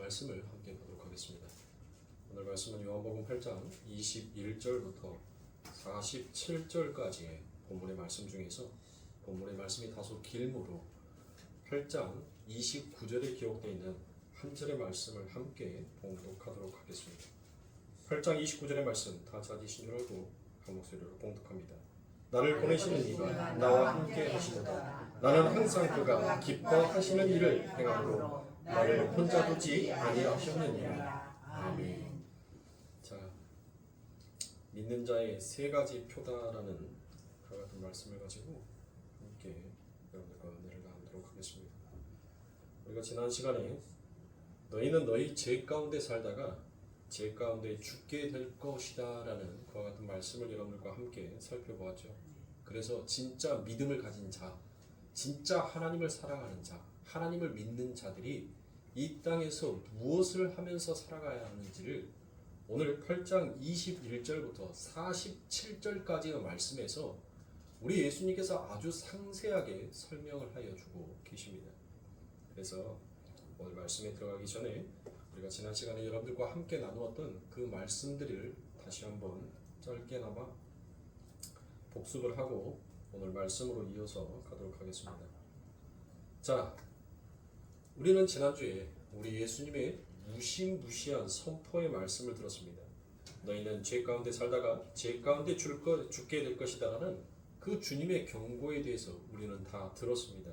말씀을 함께 보도록 하겠습니다. 오늘 말씀은 요한복음 8장 21절부터 47절까지의 본문의 말씀 중에서 본문의 말씀이 다소 길므로 8장 29절에 기록되어 있는 한 절의 말씀을 함께 봉독하도록 하겠습니다. 8장 29절의 말씀 다 찾으신 줄 알고 한 목소리로 봉독합니다. 나를 보내시는 이가 나와 함께 하시도다. 나는 항상 그가 기뻐하시는 일을 행함으로 나를 혼자 두지 아니하셨느니라. 아멘. 자, 믿는 자의 세 가지 표다라는 그와 같은 말씀을 가지고 함께 여러분들과 은혜를 나누도록 하겠습니다. 우리가 지난 시간에 너희는 너희 죄 가운데 살다가 죄 가운데 죽게 될 것이다 라는 그와 같은 말씀을 여러분들과 함께 살펴보았죠. 그래서 진짜 믿음을 가진 자, 진짜 하나님을 사랑하는 자, 하나님을 믿는 자들이 이 땅에서 무엇을 하면서 살아가야 하는지를 오늘 8장 21절부터 47절까지의 말씀에서 우리 예수님께서 아주 상세하게 설명을 하여 주고 계십니다. 그래서 오늘 말씀에 들어가기 전에 우리가 지난 시간에 여러분들과 함께 나누었던 그 말씀들을 다시 한번 짧게나마 복습을 하고 오늘 말씀으로 이어서 가도록 하겠습니다. 자, 우리는 지난주에 우리 예수님의 무시무시한 선포의 말씀을 들었습니다. 너희는 죄 가운데 살다가 죄 가운데 죽게 될 것이다 라는 그 주님의 경고에 대해서 우리는 다 들었습니다.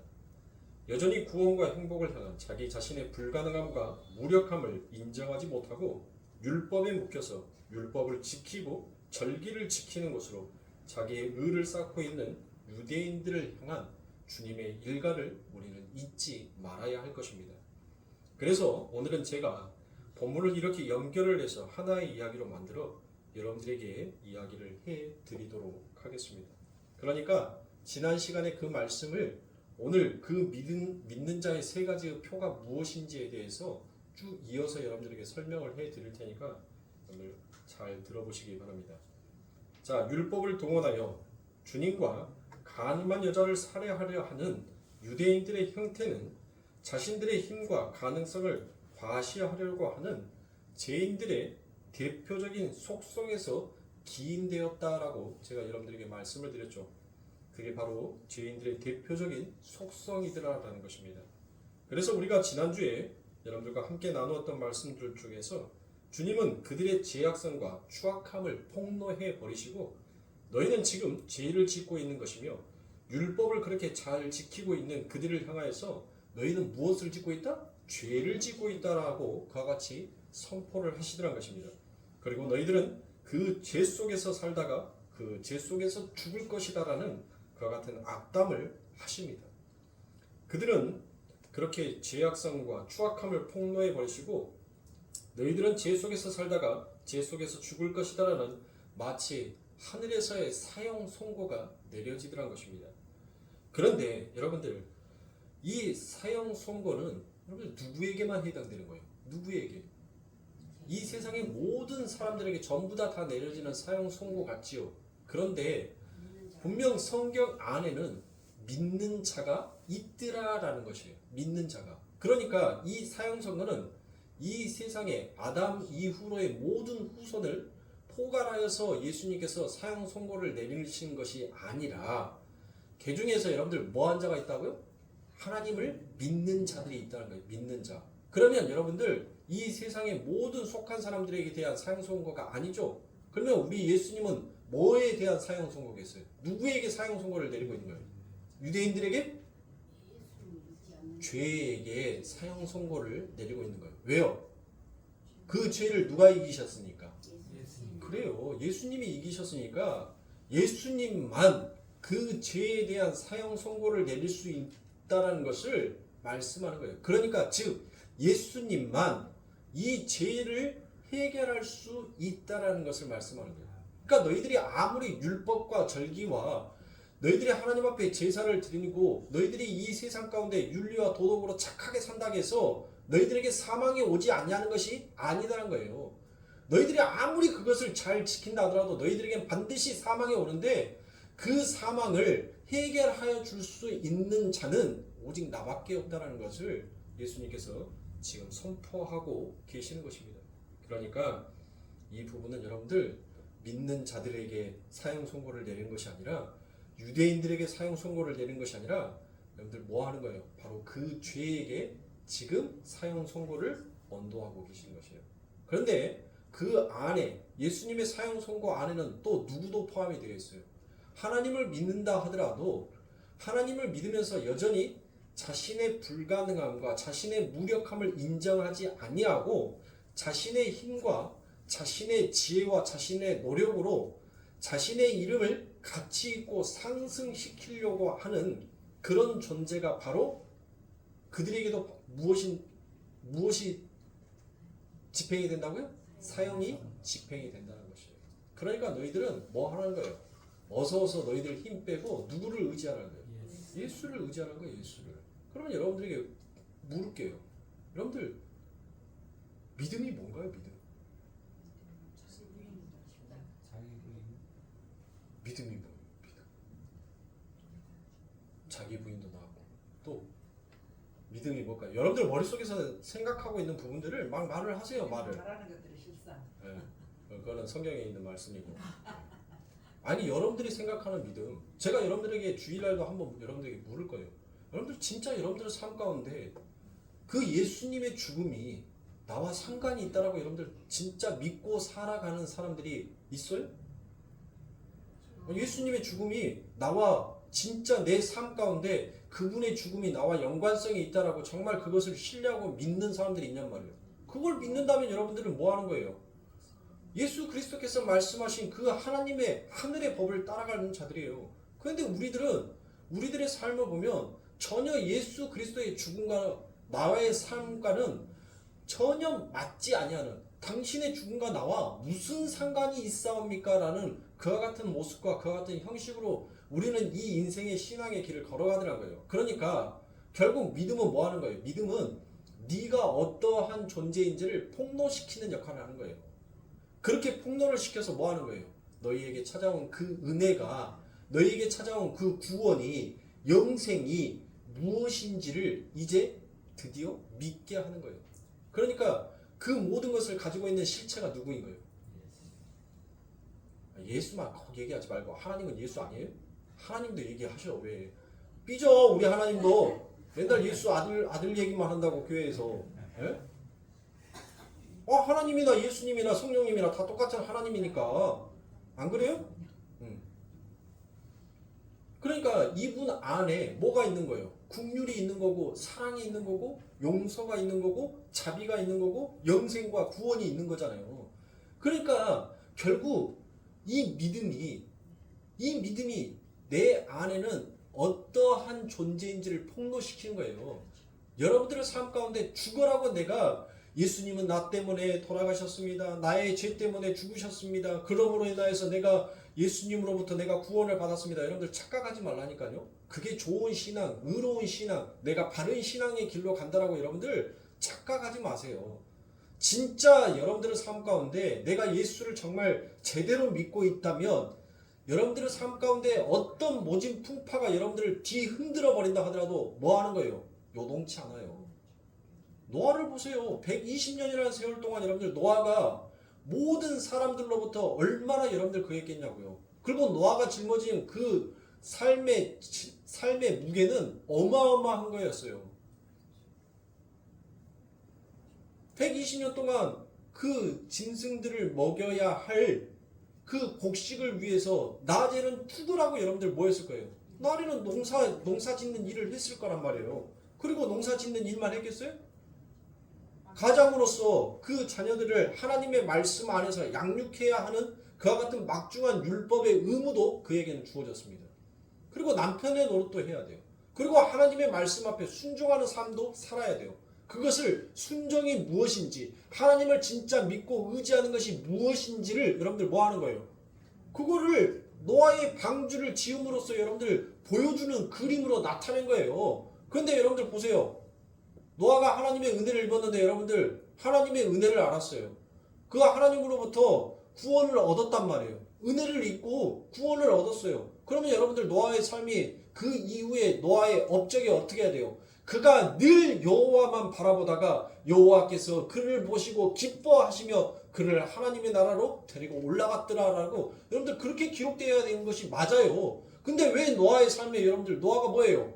여전히 구원과 행복을 향한 자기 자신의 불가능함과 무력함을 인정하지 못하고 율법에 묶여서 율법을 지키고 절기를 지키는 것으로 자기의 의를 쌓고 있는 유대인들을 향한 주님의 일가를 우리는 잊지 말아야 할 것입니다. 그래서 오늘은 제가 본문을 이렇게 연결을 해서 하나의 이야기로 만들어 여러분들에게 이야기를 해드리도록 하겠습니다. 그러니까 지난 시간에 그 말씀을 오늘 그 믿는 자의 세 가지의 표가 무엇인지에 대해서 쭉 이어서 여러분들에게 설명을 해드릴 테니까 오늘 잘 들어보시기 바랍니다. 자, 율법을 동원하여 주님과 간음한 여자를 살해하려 하는 유대인들의 형태는 자신들의 힘과 가능성을 과시하려고 하는 죄인들의 대표적인 속성에서 기인되었다라고 제가 여러분들에게 말씀을 드렸죠. 그게 바로 죄인들의 대표적인 속성이더라라는 것입니다. 그래서 우리가 지난주에 여러분들과 함께 나누었던 말씀들 중에서 주님은 그들의 죄악성과 추악함을 폭로해 버리시고 너희는 지금 죄를 짓고 있는 것이며 율법을 그렇게 잘 지키고 있는 그들을 향하여서 너희는 무엇을 짓고 있다? 죄를 짓고 있다라고 그와 같이 선포를 하시더란 것입니다. 그리고 너희들은 그 죄 속에서 살다가 그 죄 속에서 죽을 것이다라는 그와 같은 악담을 하십니다. 그들은 그렇게 죄악성과 추악함을 폭로해 버리시고 너희들은 죄 속에서 살다가 죄 속에서 죽을 것이다라는 마치 하늘에서의 사형 선고가 내려지더란 것입니다. 그런데 여러분들 이 사형 선고는 여러분들 누구에게만 해당되는 거예요? 누구에게? 이 세상의 모든 사람들에게 전부 다 내려지는 사형 선고 같지요. 그런데 분명 성경 안에는 믿는 자가 있더라라는 것이에요. 믿는 자가. 그러니까 이 사형 선고는 이 세상의 아담 이후로의 모든 후손을 포괄하여서 예수님께서 사형 선고를 내리신 것이 아니라 그 중에서 여러분들 뭐한 자가 있다고요? 하나님을 믿는 자들이 있다는 거예요. 믿는 자. 그러면 여러분들 이 세상의 모든 속한 사람들에게 대한 사형 선고가 아니죠. 그러면 우리 예수님은 뭐에 대한 사형 선고겠어요? 누구에게 사형 선고를 내리고 있는 거예요? 유대인들에게? 죄에게 사형 선고를 내리고 있는 거예요. 왜요? 그 죄를 누가 이기셨으니까? 그래요. 예수님이 이기셨으니까 예수님만 그 죄에 대한 사형 선고를 내릴 수 있다라는 것을 말씀하는 거예요. 그러니까 즉 예수님만 이 죄를 해결할 수 있다라는 것을 말씀하는 거예요. 그러니까 너희들이 아무리 율법과 절기와 너희들이 하나님 앞에 제사를 드리고 너희들이 이 세상 가운데 윤리와 도덕으로 착하게 산다고 해서 너희들에게 사망이 오지 아니하는 것이 아니다라는 거예요. 너희들이 아무리 그것을 잘 지킨다 하더라도 너희들에겐 반드시 사망이 오는데 그 사망을 해결하여 줄 수 있는 자는 오직 나밖에 없다라는 것을 예수님께서 지금 선포하고 계시는 것입니다. 그러니까 이 부분은 여러분들 믿는 자들에게 사형 선고를 내린 것이 아니라 유대인들에게 사형 선고를 내린 것이 아니라 여러분들 뭐 하는 거예요? 바로 그 죄에게 지금 사형 선고를 언도하고 계시는 것이에요. 그런데 그 안에 예수님의 사형 선고 안에는 또 누구도 포함이 되어 있어요. 하나님을 믿는다 하더라도 하나님을 믿으면서 여전히 자신의 불가능함과 자신의 무력함을 인정하지 아니하고 자신의 힘과 자신의 지혜와 자신의 노력으로 자신의 이름을 가치 있고 상승시키려고 하는 그런 존재가 바로 그들에게도 무엇이 집행이 된다고요? 사형이 집행이 된다는 것이에요. 그러니까 너희들은 뭐 하라는 거예요? 어서 너희들 힘 빼고 누구를 의지하라는 거예요? 예수를 의지하라는 거예요. 예수를. 그러면 여러분들에게 물을게요. 여러분들 믿음이 뭔가요? 믿음이 뭐예요? 믿음. 자기 부인도 나왔고 또 믿음이 뭘까요? 여러분들 머릿속에서 생각하고 있는 부분들을 막 말을 하세요. 말을. 말하는 것들이 실상. 네. 그거는 성경에 있는 말씀이고. 아니 여러분들이 생각하는 믿음. 제가 여러분들에게 주일날도 한번 여러분들에게 물을 거예요. 여러분들 진짜 여러분들의 삶 가운데 그 예수님의 죽음이 나와 상관이 있다라고 여러분들 진짜 믿고 살아가는 사람들이 있어요? 예수님의 죽음이 나와 진짜 내 삶 가운데 그분의 죽음이 나와 연관성이 있다라고 정말 그것을 신뢰하고 믿는 사람들이 있냔 말이에요. 그걸 믿는다면 여러분들은 뭐 하는 거예요? 예수 그리스도께서 말씀하신 그 하나님의 하늘의 법을 따라가는 자들이에요. 그런데 우리들의 삶을 보면 전혀 예수 그리스도의 죽음과 나와의 삶과는 전혀 맞지 아니하는, 당신의 죽음과 나와 무슨 상관이 있사옵니까? 라는 그와 같은 모습과 그와 같은 형식으로 우리는 이 인생의 신앙의 길을 걸어가더라고요. 그러니까 결국 믿음은 뭐 하는 거예요? 믿음은 네가 어떠한 존재인지를 폭로시키는 역할을 하는 거예요. 그렇게 폭로를 시켜서 뭐 하는 거예요? 너희에게 찾아온 그 은혜가, 너희에게 찾아온 그 구원이, 영생이 무엇인지를 이제 드디어 믿게 하는 거예요. 그러니까 그 모든 것을 가지고 있는 실체가 누구인 거예요? 예수만 얘기하지 말고 하나님은 예수 아니에요? 하나님도 얘기하셔. 왜? 삐져 우리 하나님도 맨날 예수 아들 얘기만 한다고 교회에서. 예? 하나님이나 예수님이나 성령님이나 다 똑같은 하나님이니까. 안 그래요? 그러니까 이분 안에 뭐가 있는 거예요? 긍휼이 있는 거고, 사랑이 있는 거고, 용서가 있는 거고, 자비가 있는 거고, 영생과 구원이 있는 거잖아요. 그러니까 결국 이 믿음이 내 안에는 어떠한 존재인지를 폭로시키는 거예요. 여러분들의 삶 가운데 죽어라고 내가 예수님은 나 때문에 돌아가셨습니다. 나의 죄 때문에 죽으셨습니다. 그러므로 인하여서 내가 예수님으로부터 내가 구원을 받았습니다. 여러분들 착각하지 말라니까요. 그게 좋은 신앙, 의로운 신앙, 내가 바른 신앙의 길로 간다라고 여러분들 착각하지 마세요. 진짜 여러분들의 삶 가운데 내가 예수를 정말 제대로 믿고 있다면 여러분들의 삶 가운데 어떤 모진 풍파가 여러분들을 뒤흔들어 버린다 하더라도 뭐 하는 거예요? 요동치 않아요. 노아를 보세요. 120년이라는 세월 동안 여러분들 노아가 모든 사람들로부터 얼마나 여러분들 그랬겠냐고요. 그리고 노아가 짊어진 그 삶의 무게는 어마어마한 거였어요. 120년 동안 그 짐승들을 먹여야 할 그 곡식을 위해서 낮에는 투덜하고 여러분들 뭐 했을 거예요? 낮에는 농사 짓는 일을 했을 거란 말이에요. 그리고 농사 짓는 일만 했겠어요? 가장으로서 그 자녀들을 하나님의 말씀 안에서 양육해야 하는 그와 같은 막중한 율법의 의무도 그에게는 주어졌습니다. 그리고 남편의 노릇도 해야 돼요. 그리고 하나님의 말씀 앞에 순종하는 삶도 살아야 돼요. 그것을 순종이 무엇인지, 하나님을 진짜 믿고 의지하는 것이 무엇인지를 여러분들 뭐 하는 거예요? 그거를 노아의 방주를 지음으로써 여러분들 보여주는 그림으로 나타낸 거예요. 그런데 여러분들 보세요. 노아가 하나님의 은혜를 입었는데 여러분들 하나님의 은혜를 알았어요. 그 하나님으로부터 구원을 얻었단 말이에요. 은혜를 입고 구원을 얻었어요. 그러면 여러분들 노아의 삶이 그 이후에 노아의 업적이 어떻게 해야 돼요? 그가 늘 여호와만 바라보다가 여호와께서 그를 보시고 기뻐하시며 그를 하나님의 나라로 데리고 올라갔더라라고 여러분들 그렇게 기록되어야 되는 것이 맞아요. 근데 왜 노아의 삶에 여러분들 노아가 뭐예요?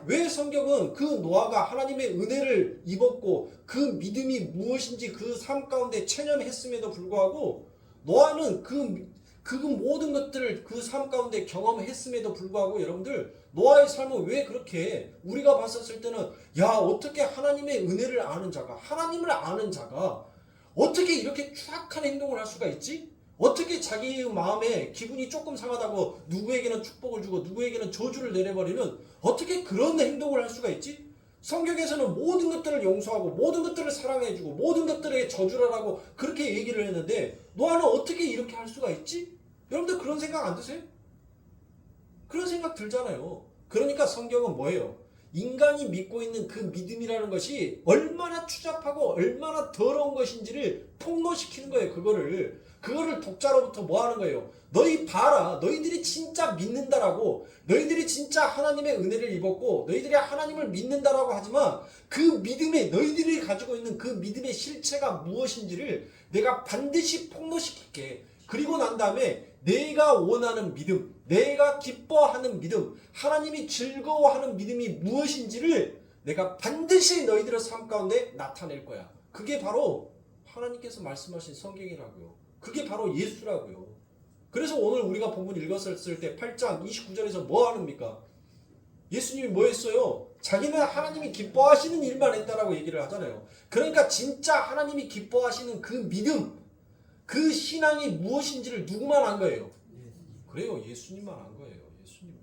왜 성경은 그 노아가 하나님의 은혜를 입었고 그 믿음이 무엇인지 그 삶 가운데 체념했음에도 불구하고 노아는 그 모든 것들을 그 삶 가운데 경험했음에도 불구하고 여러분들 노아의 삶은 왜 그렇게 우리가 봤었을 때는 야 어떻게 하나님의 은혜를 아는 자가 하나님을 아는 자가 어떻게 이렇게 추악한 행동을 할 수가 있지? 어떻게 자기의 마음에 기분이 조금 상하다고 누구에게는 축복을 주고 누구에게는 저주를 내려버리는 어떻게 그런 행동을 할 수가 있지? 성경에서는 모든 것들을 용서하고 모든 것들을 사랑해주고 모든 것들에 저주라라고 그렇게 얘기를 했는데 노아는 어떻게 이렇게 할 수가 있지? 여러분들 그런 생각 안 드세요? 그런 생각 들잖아요. 그러니까 성경은 뭐예요? 인간이 믿고 있는 그 믿음이라는 것이 얼마나 추잡하고 얼마나 더러운 것인지를 폭로시키는 거예요. 그거를 독자로부터 뭐 하는 거예요? 너희 봐라. 너희들이 진짜 믿는다라고 너희들이 진짜 하나님의 은혜를 입었고 너희들이 하나님을 믿는다라고 하지만 그 믿음에 너희들이 가지고 있는 그 믿음의 실체가 무엇인지를 내가 반드시 폭로시킬게. 그리고 난 다음에 내가 원하는 믿음, 내가 기뻐하는 믿음, 하나님이 즐거워하는 믿음이 무엇인지를 내가 반드시 너희들의 삶 가운데 나타낼 거야. 그게 바로 하나님께서 말씀하신 성경이라고요. 그게 바로 예수라고요. 그래서 오늘 우리가 본문 읽었을 때 8장 29절에서 뭐 하는입니까? 예수님이 뭐 했어요? 자기는 하나님이 기뻐하시는 일만 했다라고 얘기를 하잖아요. 그러니까 진짜 하나님이 기뻐하시는 그 믿음, 그 신앙이 무엇인지를 누구만 안 거예요? 그래요. 예수님만 안 거예요. 예수님만.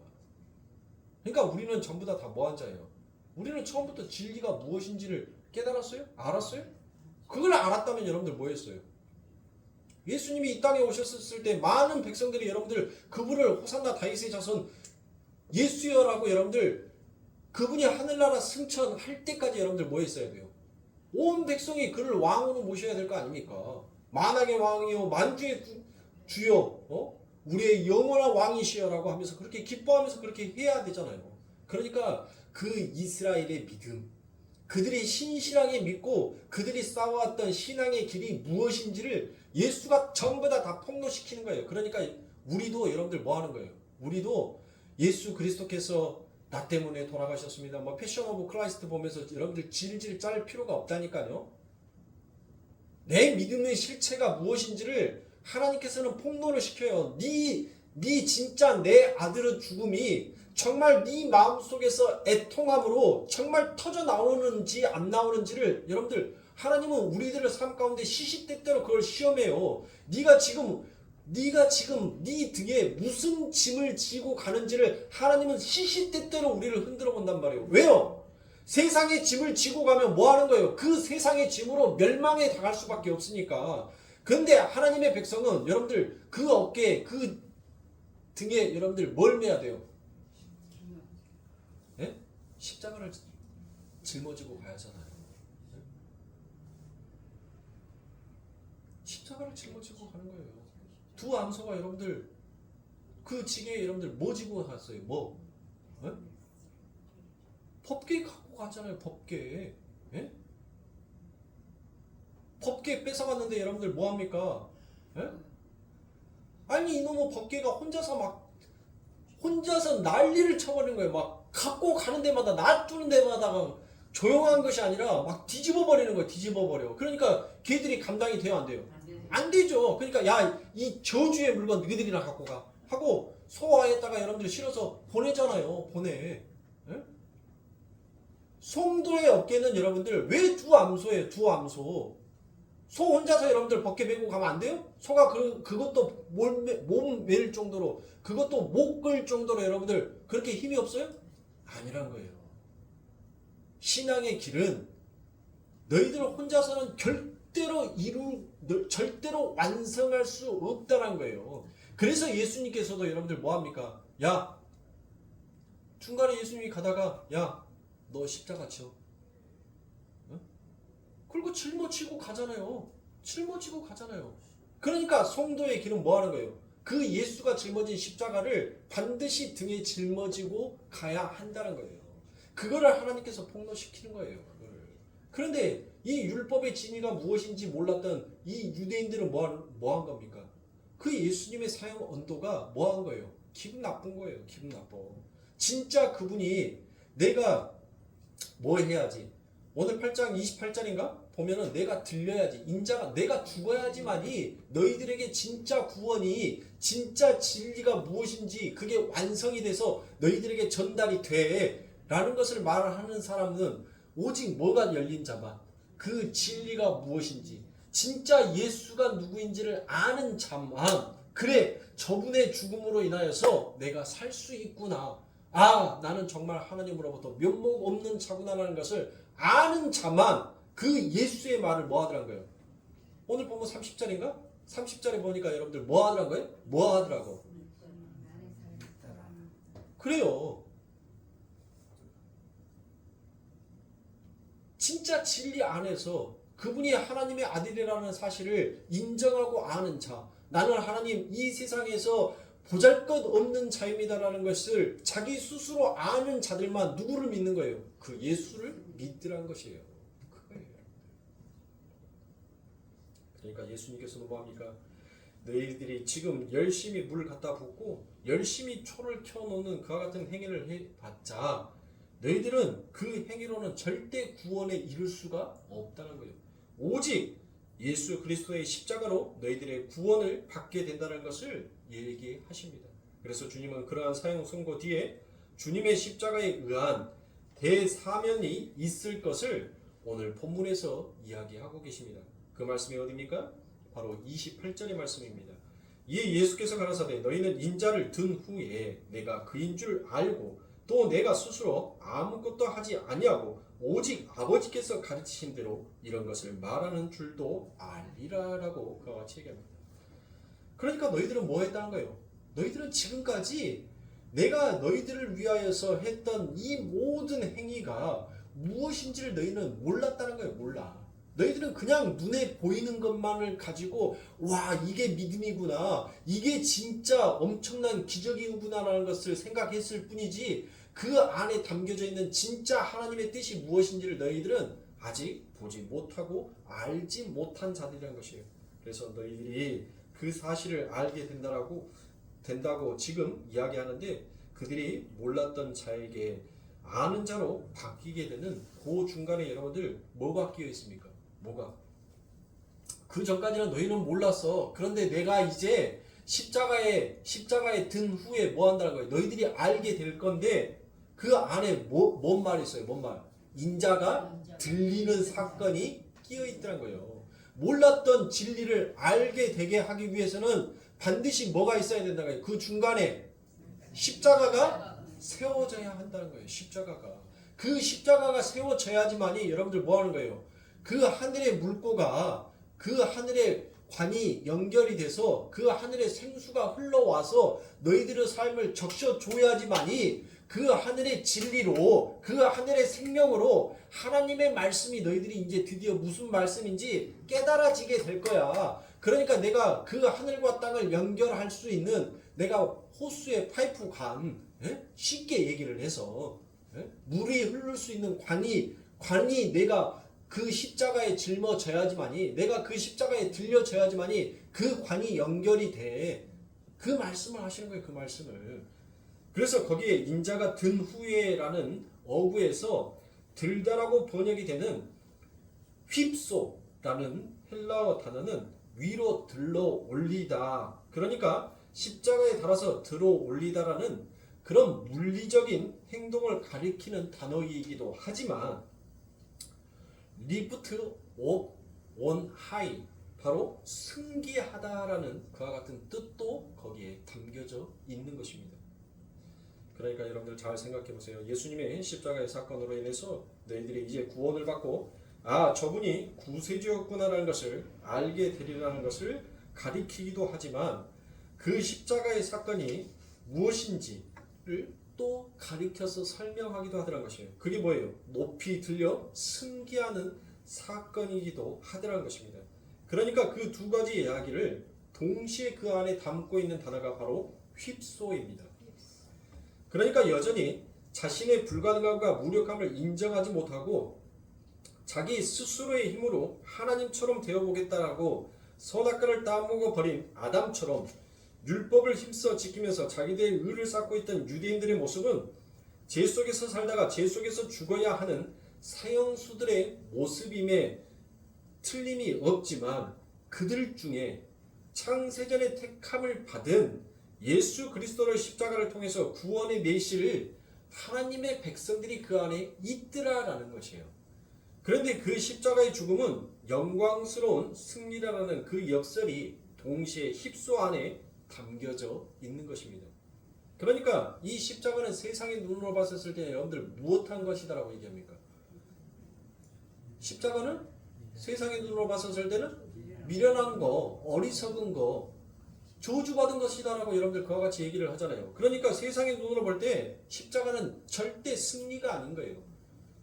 그러니까 우리는 전부 다 뭐 한 자예요? 우리는 처음부터 진리가 무엇인지를 깨달았어요? 알았어요? 그걸 알았다면 여러분들 뭐 했어요? 예수님이 이 땅에 오셨을 때 많은 백성들이 여러분들 그분을 호산나 다윗의 자손 예수여라고 여러분들 그분이 하늘나라 승천할 때까지 여러분들 뭐 했어야 돼요? 온 백성이 그를 왕으로 모셔야 될 거 아닙니까? 만왕의 왕이요 만주의 주요 우리의 영원한 왕이시여라고 하면서 그렇게 기뻐하면서 그렇게 해야 되잖아요. 그러니까 그 이스라엘의 믿음, 그들이 신실하게 믿고 그들이 쌓아왔던 신앙의 길이 무엇인지를 예수가 전부 다 폭로시키는 거예요. 그러니까 우리도 여러분들 뭐 하는 거예요? 우리도 예수 그리스도께서 나 때문에 돌아가셨습니다. 뭐 패션 오브 크라이스트 보면서 여러분들 질질 짤 필요가 없다니까요. 내 믿음의 실체가 무엇인지를 하나님께서는 폭로를 시켜요. 네 진짜 내 아들의 죽음이 정말 네 마음속에서 애통함으로 정말 터져 나오는지 안 나오는지를 여러분들 하나님은 우리들의 삶 가운데 시시때때로 그걸 시험해요. 네가 지금 네 등에 무슨 짐을 지고 가는지를 하나님은 시시때때로 우리를 흔들어 본단 말이에요. 왜요? 세상의 짐을 지고 가면 뭐 하는 거예요? 그 세상의 짐으로 멸망에 당할 수밖에 없으니까. 그런데 하나님의 백성은 여러분들 그 어깨에 그 등에 여러분들 뭘 매야 돼요? 네? 십자가를 짊어지고 가야 하잖아요. 네? 십자가를 짊어지고 가는 거예요. 두 암소가 여러분들 그 지게에 여러분들 뭐 지고 갔어요? 뭐? 네? 법궤 갖고 갔잖아요. 법궤. 예? 법궤 뺏어갔는데 여러분들 뭐합니까? 예? 아니 이놈의 법궤가 혼자서 난리를 쳐버리는 거예요. 막 갖고 가는 데마다 놔두는 데마다 조용한 것이 아니라 막 뒤집어 버리는 거예요. 뒤집어 버려. 그러니까 걔들이 감당이 돼요? 안 돼요? 안 되죠. 그러니까 야 이 저주의 물건 너희들이나 갖고 가 하고 소화에다가 여러분들 실어서 보내잖아요. 보내. 예? 송도의 어깨는 여러분들 왜 두 암소예요? 두 암소. 소 혼자서 여러분들 벗게 메고 가면 안 돼요? 소가 그것도 몸 맬 정도로 그것도 목 끌 정도로 여러분들 그렇게 힘이 없어요? 아니란 거예요. 신앙의 길은 너희들 혼자서는 절대로 완성할 수 없다는 거예요. 그래서 예수님께서도 여러분들 뭐합니까? 야 중간에 예수님이 가다가 야 너 십자가 지어. 어? 그리고 짊어지고 가잖아요. 그러니까 성도의 길은 뭐 하는 거예요? 그 예수가 짊어진 십자가를 반드시 등에 짊어지고 가야 한다는 거예요. 그거를 하나님께서 폭로시키는 거예요. 그거를. 그런데 이 율법의 진리가 무엇인지 몰랐던 이 유대인들은 뭐 한 겁니까? 그 예수님의 사형 언도가 뭐 한 거예요? 기분 나쁜 거예요. 기분 나빠. 진짜 그분이 내가 뭐 해야지? 오늘 8장 28절인가? 보면은 내가 들려야지. 인자가 내가 죽어야지만이 너희들에게 진짜 구원이 진짜 진리가 무엇인지 그게 완성이 돼서 너희들에게 전달이 돼. 라는 것을 말하는 사람은 오직 뭐가 열린 자만 그 진리가 무엇인지 진짜 예수가 누구인지를 아는 자만 그래 저분의 죽음으로 인하여서 내가 살 수 있구나. 아 나는 정말 하나님으로부터 면목 없는 자구나라는 것을 아는 자만 그 예수의 말을 뭐 하더란 거예요. 오늘 보면 30절인가? 30절에 보니까 여러분들 뭐 하더란 거예요? 뭐 하더라고? 그래요. 진짜 진리 안에서 그분이 하나님의 아들이라는 사실을 인정하고 아는 자, 나는 하나님 이 세상에서 보잘것없는 자입니다라는 것을 자기 스스로 아는 자들만 누구를 믿는 거예요? 그 예수를 믿으라는 것이에요. 그거예요. 그러니까 예수님께서는 뭐합니까? 너희들이 지금 열심히 물 갖다 붓고 열심히 초를 켜놓는 그와 같은 행위를 해봤자 너희들은 그 행위로는 절대 구원에 이를 수가 없다는 거예요. 오직 예수 그리스도의 십자가로 너희들의 구원을 받게 된다는 것을 얘기하십니다. 그래서 주님은 그러한 사형 선고 뒤에 주님의 십자가에 의한 대사면이 있을 것을 오늘 본문에서 이야기하고 계십니다. 그 말씀이 어디입니까? 바로 28절의 말씀입니다. 이에 예수께서 가라사대 너희는 인자를 든 후에 내가 그인 줄 알고 또 내가 스스로 아무것도 하지 아니하고 오직 아버지께서 가르치신 대로 이런 것을 말하는 줄도 알리라라고 그와 같이 얘기합니다. 그러니까 너희들은 뭐 했다는 거예요? 너희들은 지금까지 내가 너희들을 위하여서 했던 이 모든 행위가 무엇인지를 너희는 몰랐다는 거예요. 몰라. 너희들은 그냥 눈에 보이는 것만을 가지고 와 이게 믿음이구나 이게 진짜 엄청난 기적이구나라는 것을 생각했을 뿐이지 그 안에 담겨져 있는 진짜 하나님의 뜻이 무엇인지를 너희들은 아직 보지 못하고 알지 못한 자들이라는 것이에요. 그래서 너희들이 그 사실을 알게 된다고 지금 이야기하는데 그들이 몰랐던 자에게 아는 자로 바뀌게 되는 그 중간에 여러분들 뭐가 끼어 있습니까? 뭐가? 그 전까지는 너희는 몰랐어. 그런데 내가 이제 십자가에 든 후에 뭐 한다는 거예요? 너희들이 알게 될 건데 그 안에 뭔 말이 있어요? 뭔 말? 인자가 들리는 사건이 끼어 있다는 거예요. 몰랐던 진리를 알게 되게 하기 위해서는 반드시 뭐가 있어야 된다는 거예요? 그 중간에 십자가가 세워져야 한다는 거예요. 십자가가. 그 십자가가 세워져야지만이 여러분들 뭐 하는 거예요? 그 하늘의 물고가 그 하늘의 관이 연결이 돼서 그 하늘의 생수가 흘러와서 너희들의 삶을 적셔줘야지만이 그 하늘의 진리로 그 하늘의 생명으로 하나님의 말씀이 너희들이 이제 드디어 무슨 말씀인지 깨달아지게 될 거야. 그러니까 내가 그 하늘과 땅을 연결할 수 있는 내가 호수의 파이프관 쉽게 얘기를 해서 물이 흐를 수 있는 관이 내가 그 십자가에 짊어져야지만이 내가 그 십자가에 들려져야지만이 그 관이 연결이 돼. 그 말씀을 하시는 거예요. 그 말씀을. 그래서 거기에 인자가 든 후에라는 어구에서 들다라고 번역이 되는 휩소라는 헬라어 단어는 위로 들러 올리다. 그러니까 십자가에 달아서 들어 올리다라는 그런 물리적인 행동을 가리키는 단어이기도 하지만 리프트 업 온 하이 바로 승기하다라는 그와 같은 뜻도 거기에 담겨져 있는 것입니다. 그러니까 여러분들 잘 생각해 보세요. 예수님의 십자가의 사건으로 인해서 너희들이 이제 구원을 받고 아 저분이 구세주였구나라는 것을 알게 되리라는 것을 가리키기도 하지만 그 십자가의 사건이 무엇인지를 또 가리켜서 설명하기도 하더란 것이에요. 그게 뭐예요? 높이 들려 승기하는 사건이기도 하더란 것입니다. 그러니까 그 두 가지 이야기를 동시에 그 안에 담고 있는 단어가 바로 휩소입니다. 그러니까 여전히 자신의 불가능함과 무력함을 인정하지 못하고 자기 스스로의 힘으로 하나님처럼 되어보겠다라고 선악과를 따먹어 버린 아담처럼 율법을 힘써 지키면서 자기들의 의를 쌓고 있던 유대인들의 모습은 죄 속에서 살다가 죄 속에서 죽어야 하는 사형수들의 모습임에 틀림이 없지만, 그들 중에 창세전에 택함을 받은 예수 그리스도의 십자가를 통해서 구원의 메시를 하나님의 백성들이 그 안에 있더라라는 것이에요. 그런데 그 십자가의 죽음은 영광스러운 승리라는 그 역설이 동시에 휩소 안에 담겨져 있는 것입니다. 그러니까 이 십자가는 세상의 눈으로 봤을 때 여러분들 무엇한 것이다라고 얘기합니까? 십자가는 세상의 눈으로 봤을 때는 미련한 거, 어리석은 거, 저주받은 것이다라고 여러분들 그와 같이 얘기를 하잖아요. 그러니까 세상의 눈으로 볼 때 십자가는 절대 승리가 아닌 거예요.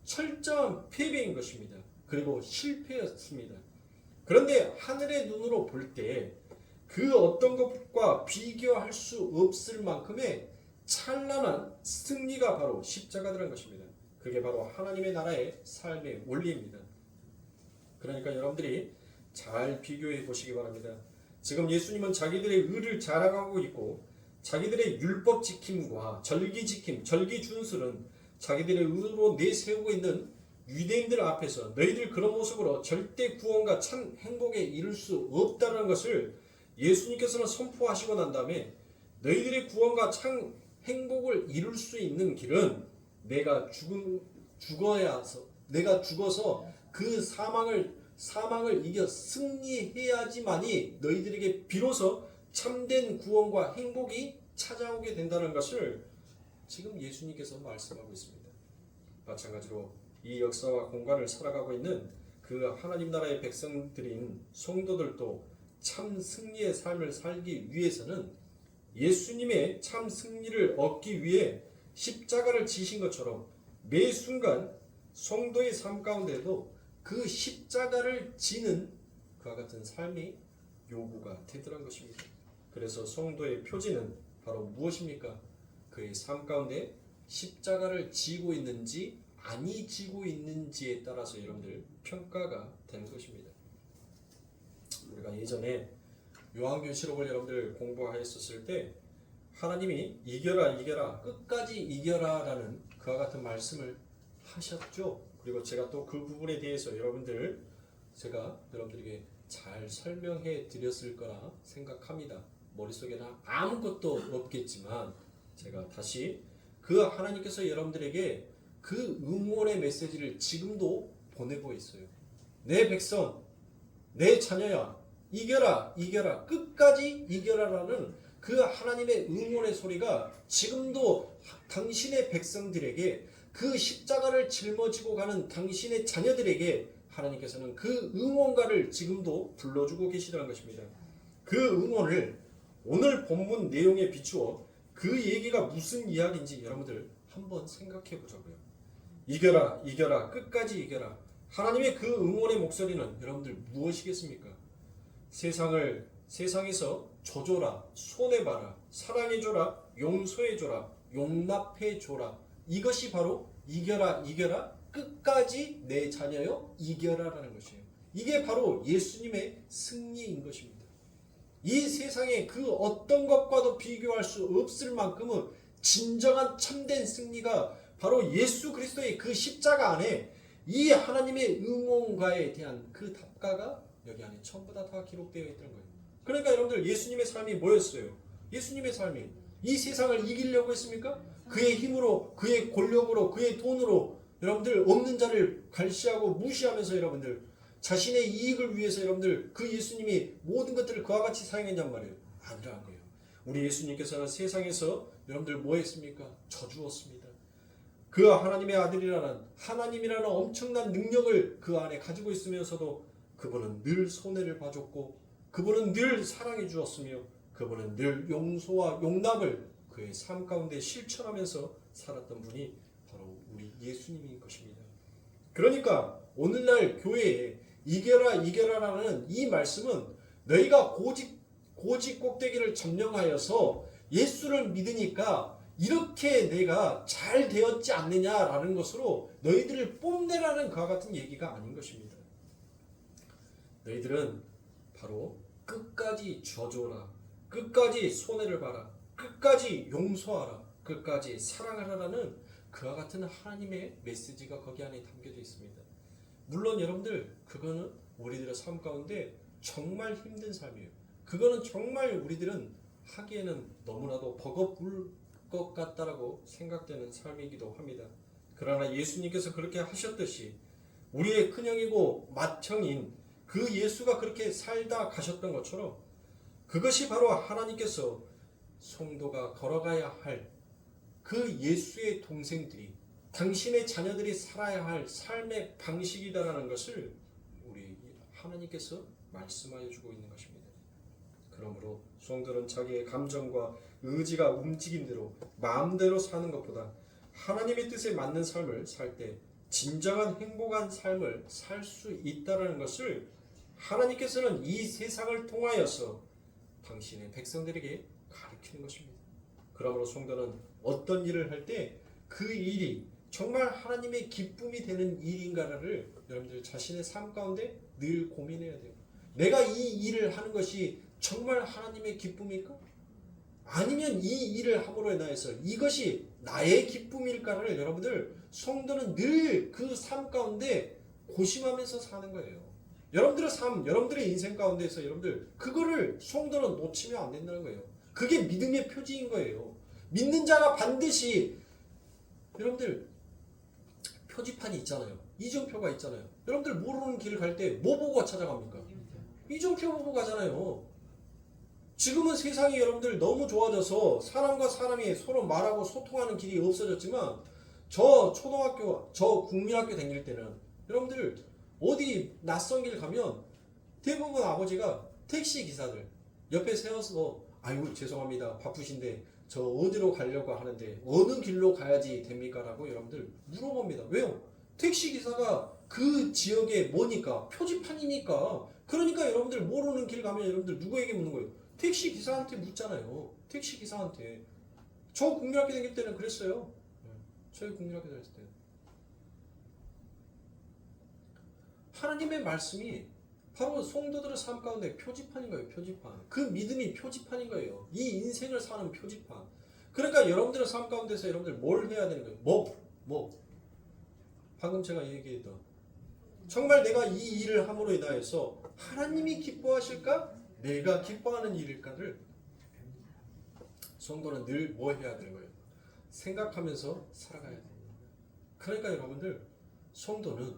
철저한 패배인 것입니다. 그리고 실패였습니다. 그런데 하늘의 눈으로 볼 때 그 어떤 것과 비교할 수 없을 만큼의 찬란한 승리가 바로 십자가라는 것입니다. 그게 바로 하나님의 나라의 삶의 원리입니다. 그러니까 여러분들이 잘 비교해 보시기 바랍니다. 지금 예수님은 자기들의 의를 자랑하고 있고 자기들의 율법 지킴과 절기 지킴, 절기 준수는 자기들의 의로 내세우고 있는 유대인들 앞에서 너희들 그런 모습으로 절대 구원과 참 행복에 이를 수 없다는 것을 예수님께서는 선포하시고 난 다음에 너희들의 구원과 참 행복을 이룰 수 있는 길은 내가 죽어서 그 사망을 이겨 승리해야지만이 너희들에게 비로소 참된 구원과 행복이 찾아오게 된다는 것을 지금 예수님께서 말씀하고 있습니다. 마찬가지로 이 역사와 공간을 살아가고 있는 그 하나님 나라의 백성들인 성도들도 참 승리의 삶을 살기 위해서는 예수님의 참 승리를 얻기 위해 십자가를 지신 것처럼 매 순간 성도의 삶 가운데도 그 십자가를 지는 그와 같은 삶이 요구가 되더란 것입니다. 그래서 성도의 표지는 바로 무엇입니까? 그의 삶 가운데 십자가를 지고 있는지 아니 지고 있는지에 따라서 여러분들 평가가 되는 것입니다. 우리가 예전에 요한계시록을 여러분들 공부하였었을 때 하나님이 이겨라 끝까지 이겨라 라는 그와 같은 말씀을 하셨죠. 그리고 제가 또 그 부분에 대해서 제가 여러분들에게 잘 설명해 드렸을 거라 생각합니다. 머릿속에는 아무것도 없겠지만 제가 다시 그 하나님께서 여러분들에게 그 응원의 메시지를 지금도 보내고 있어요. 내 백성, 내 자녀야, 이겨라 끝까지 이겨라라는 그 하나님의 응원의 소리가 지금도 당신의 백성들에게, 그 십자가를 짊어지고 가는 당신의 자녀들에게 하나님께서는 그 응원가를 지금도 불러주고 계시다는 것입니다. 그 응원을 오늘 본문 내용에 비추어 그 얘기가 무슨 이야기인지 여러분들 한번 생각해 보자고요. 이겨라 끝까지 이겨라. 하나님의 그 응원의 목소리는 여러분들 무엇이겠습니까? 세상에서 줘줘라, 손해봐라, 사랑해줘라, 용서해줘라, 용납해줘라. 이것이 바로 이겨라 끝까지 내 자녀여 이겨라라는 것이에요. 이게 바로 예수님의 승리인 것입니다. 이 세상에 그 어떤 것과도 비교할 수 없을 만큼은 진정한 참된 승리가 바로 예수 그리스도의 그 십자가 안에 이 하나님의 응원가에 대한 그 답가가 여기 안에 전부 다 기록되어 있던 거예요. 그러니까 여러분들 예수님의 삶이 뭐였어요? 예수님의 삶이 이 세상을 이기려고 했습니까? 그의 힘으로, 그의 권력으로, 그의 돈으로 여러분들 없는 자를 갈시하고 무시하면서 여러분들 자신의 이익을 위해서 여러분들 그 예수님이 모든 것들을 그와 같이 사용했냔 말이에요. 아니라는 거예요. 우리 예수님께서는 세상에서 여러분들 뭐 했습니까? 져주었습니다. 그 하나님의 아들이라는 하나님이라는 엄청난 능력을 그 안에 가지고 있으면서도 그분은 늘 손해를 봐줬고 그분은 늘 사랑해 주었으며 그분은 늘 용서와 용납을 그의 삶 가운데 실천하면서 살았던 분이 바로 우리 예수님인 것입니다. 그러니까 오늘날 교회에 이겨라라는 이 말씀은 너희가 고지 꼭대기를 점령하여서 예수를 믿으니까 이렇게 내가 잘 되었지 않느냐라는 것으로 너희들을 뽐내라는 그와 같은 얘기가 아닌 것입니다. 너희들은 바로 끝까지 져줘라, 끝까지 손해를 봐라, 끝까지 용서하라, 끝까지 사랑하라라는 그와 같은 하나님의 메시지가 거기 안에 담겨져 있습니다. 물론 여러분들 그거는 우리들의 삶 가운데 정말 힘든 삶이에요. 그거는 정말 우리들은 하기에는 너무나도 버거울 것 같다라고 생각되는 삶이기도 합니다. 그러나 예수님께서 그렇게 하셨듯이 우리의 큰형이고 맏형인 그 예수가 그렇게 살다 가셨던 것처럼 그것이 바로 하나님께서 성도가 걸어가야 할 그 예수의 동생들이 당신의 자녀들이 살아야 할 삶의 방식이다라는 것을 우리 하나님께서 말씀하여 주고 있는 것입니다. 그러므로 성도는 자기의 감정과 의지가 움직인 대로 마음대로 사는 것보다 하나님의 뜻에 맞는 삶을 살 때 진정한 행복한 삶을 살 수 있다는 것을 하나님께서는 이 세상을 통하여서 당신의 백성들에게 가르치는 것입니다. 그러므로 성도는 어떤 일을 할 때 그 일이 정말 하나님의 기쁨이 되는 일인가를 여러분들 자신의 삶 가운데 늘 고민해야 돼요. 내가 이 일을 하는 것이 정말 하나님의 기쁨일까? 아니면 이 일을 함으로 인하여서 이것이 나의 기쁨일까를 여러분들 성도는 늘 그 삶 가운데 고심하면서 사는 거예요. 여러분들의 삶, 여러분들의 인생 가운데서 여러분들 그거를 성도는 놓치면 안 된다는 거예요. 그게 믿음의 표지인 거예요. 믿는 자가 반드시 여러분들 표지판이 있잖아요. 이정표가 있잖아요. 여러분들 모르는 길을 갈 때 뭐 보고 찾아갑니까? 이정표 보고 가잖아요. 지금은 세상이 여러분들 너무 좋아져서 사람과 사람이 서로 말하고 소통하는 길이 없어졌지만 저 초등학교, 저 국민학교 다닐 때는 여러분들 어디 낯선 길 가면 대부분 아버지가 택시 기사들 옆에 세워서 아이고 죄송합니다 바쁘신데 저 어디로 가려고 하는데 어느 길로 가야지 됩니까? 라고 여러분들 물어봅니다. 왜요? 택시기사가 그 지역에 뭐니까? 표지판이니까. 그러니까 여러분들 모르는 길 가면 여러분들 누구에게 묻는 거예요? 택시기사한테 묻잖아요. 택시기사한테. 저 국민학교 다닐 때는 그랬어요. 저희 국민학교 다닐 때. 하나님의 말씀이 바로 성도들의 삶 가운데 표지판인 거예요. 표지판. 그 믿음이 표지판인 거예요. 이 인생을 사는 표지판. 그러니까 여러분들의 삶 가운데서 여러분들 뭘 해야 되는 거예요? 방금 제가 얘기했던 정말 내가 이 일을 함으로 인하여서 하나님이 기뻐하실까? 내가 기뻐하는 일일까를 성도는 늘 뭐 해야 되는 거예요? 생각하면서 살아가야 돼요. 그러니까 여러분들 성도는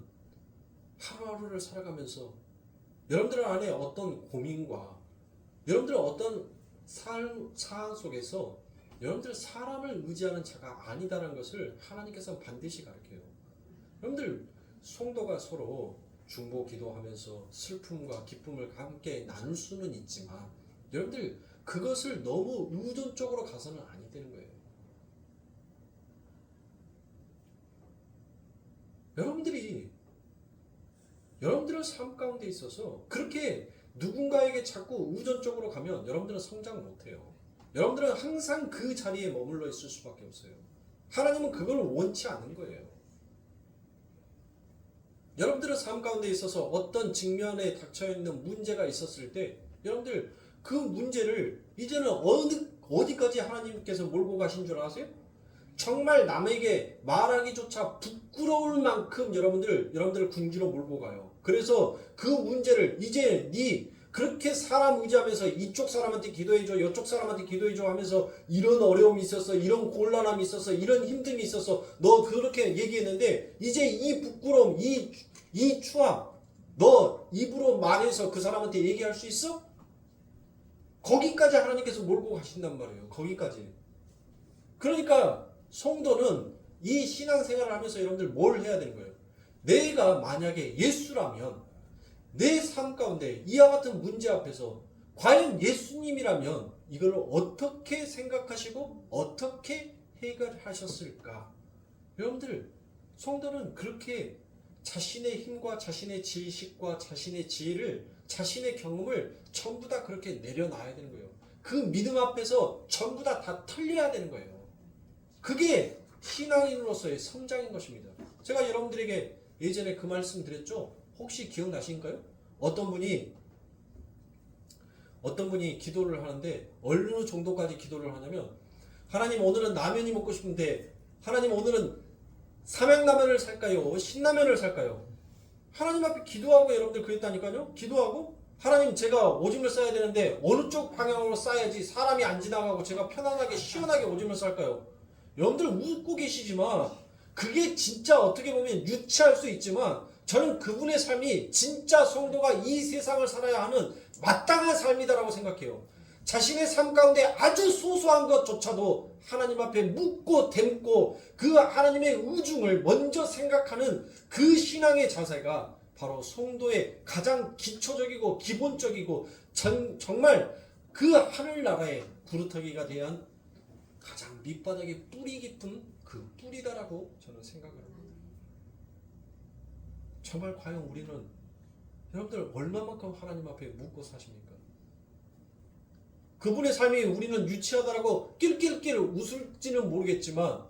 하루하루를 살아가면서 여러분들 안에 어떤 고민과 여러분들 어떤 상황 속에서 여러분들 사람을 의지하는 자가 아니다라는 것을 하나님께서는 반드시 가르쳐요. 여러분들 성도가 서로 중보 기도하면서 슬픔과 기쁨을 함께 나눌 수는 있지만 여러분들 그것을 너무 의존적으로 가서는 아니 되는 거예요. 여러분들의 삶 가운데 있어서 그렇게 누군가에게 자꾸 의존적으로 가면 여러분들은 성장 못해요. 여러분들은 항상 그 자리에 머물러 있을 수밖에 없어요. 하나님은 그걸 원치 않은 거예요. 여러분들의 삶 가운데 있어서 어떤 직면에 닥쳐있는 문제가 있었을 때 여러분들 그 문제를 이제는 어디까지 하나님께서 몰고 가신 줄 아세요? 정말 남에게 말하기조차 부끄러울 만큼 여러분들을 궁지로 몰고 가요. 그래서 그 문제를 이제 그렇게 사람 의지하면서 이쪽 사람한테 기도해줘, 이쪽 사람한테 기도해줘 하면서 이런 어려움이 있었어, 이런 곤란함이 있었어, 이런 힘듦이 있었어. 너 그렇게 얘기했는데 이제 이 부끄러움, 이 추함, 너 입으로 말해서 그 사람한테 얘기할 수 있어? 거기까지 하나님께서 몰고 가신단 말이에요. 거기까지. 그러니까 성도는 이 신앙생활을 하면서 여러분들 뭘 해야 되는 거예요? 내가 만약에 예수라면 내 삶 가운데 이와 같은 문제 앞에서 과연 예수님이라면 이걸 어떻게 생각하시고 어떻게 해결하셨을까? 여러분들 성도는 그렇게 자신의 힘과 자신의 지식과 자신의 지혜를 자신의 경험을 전부 다 그렇게 내려놔야 되는 거예요. 그 믿음 앞에서 전부 다 털려야 되는 거예요. 그게 신앙인으로서의 성장인 것입니다. 제가 여러분들에게 예전에 그 말씀 드렸죠? 혹시 기억나신가요? 어떤 분이 기도를 하는데 어느 정도까지 기도를 하냐면, 하나님 오늘은 라면이 먹고 싶은데 하나님 오늘은 삼양라면을 살까요? 신라면을 살까요? 하나님 앞에 기도하고 여러분들 그랬다니까요. 기도하고 하나님 제가 오줌을 싸야 되는데 어느 쪽 방향으로 싸야지 사람이 안 지나가고 제가 편안하게 시원하게 오줌을 쌀까요? 여러분들 웃고 계시지만 그게 진짜 어떻게 보면 유치할 수 있지만 저는 그분의 삶이 진짜 성도가 이 세상을 살아야 하는 마땅한 삶이다라고 생각해요. 자신의 삶 가운데 아주 소소한 것조차도 하나님 앞에 묻고 댐고 그 하나님의 의중을 먼저 생각하는 그 신앙의 자세가 바로 성도의 가장 기초적이고 기본적이고 정말 그 하늘나라의 부르터기가 대한 가장 밑바닥에 뿌리 깊은 그 뿌리다라고 저는 생각을 합니다. 정말 과연 우리는 여러분들 얼마만큼 하나님 앞에 묻고 사십니까? 그분의 삶이 우리는 유치하다라고 낄낄낄 웃을지는 모르겠지만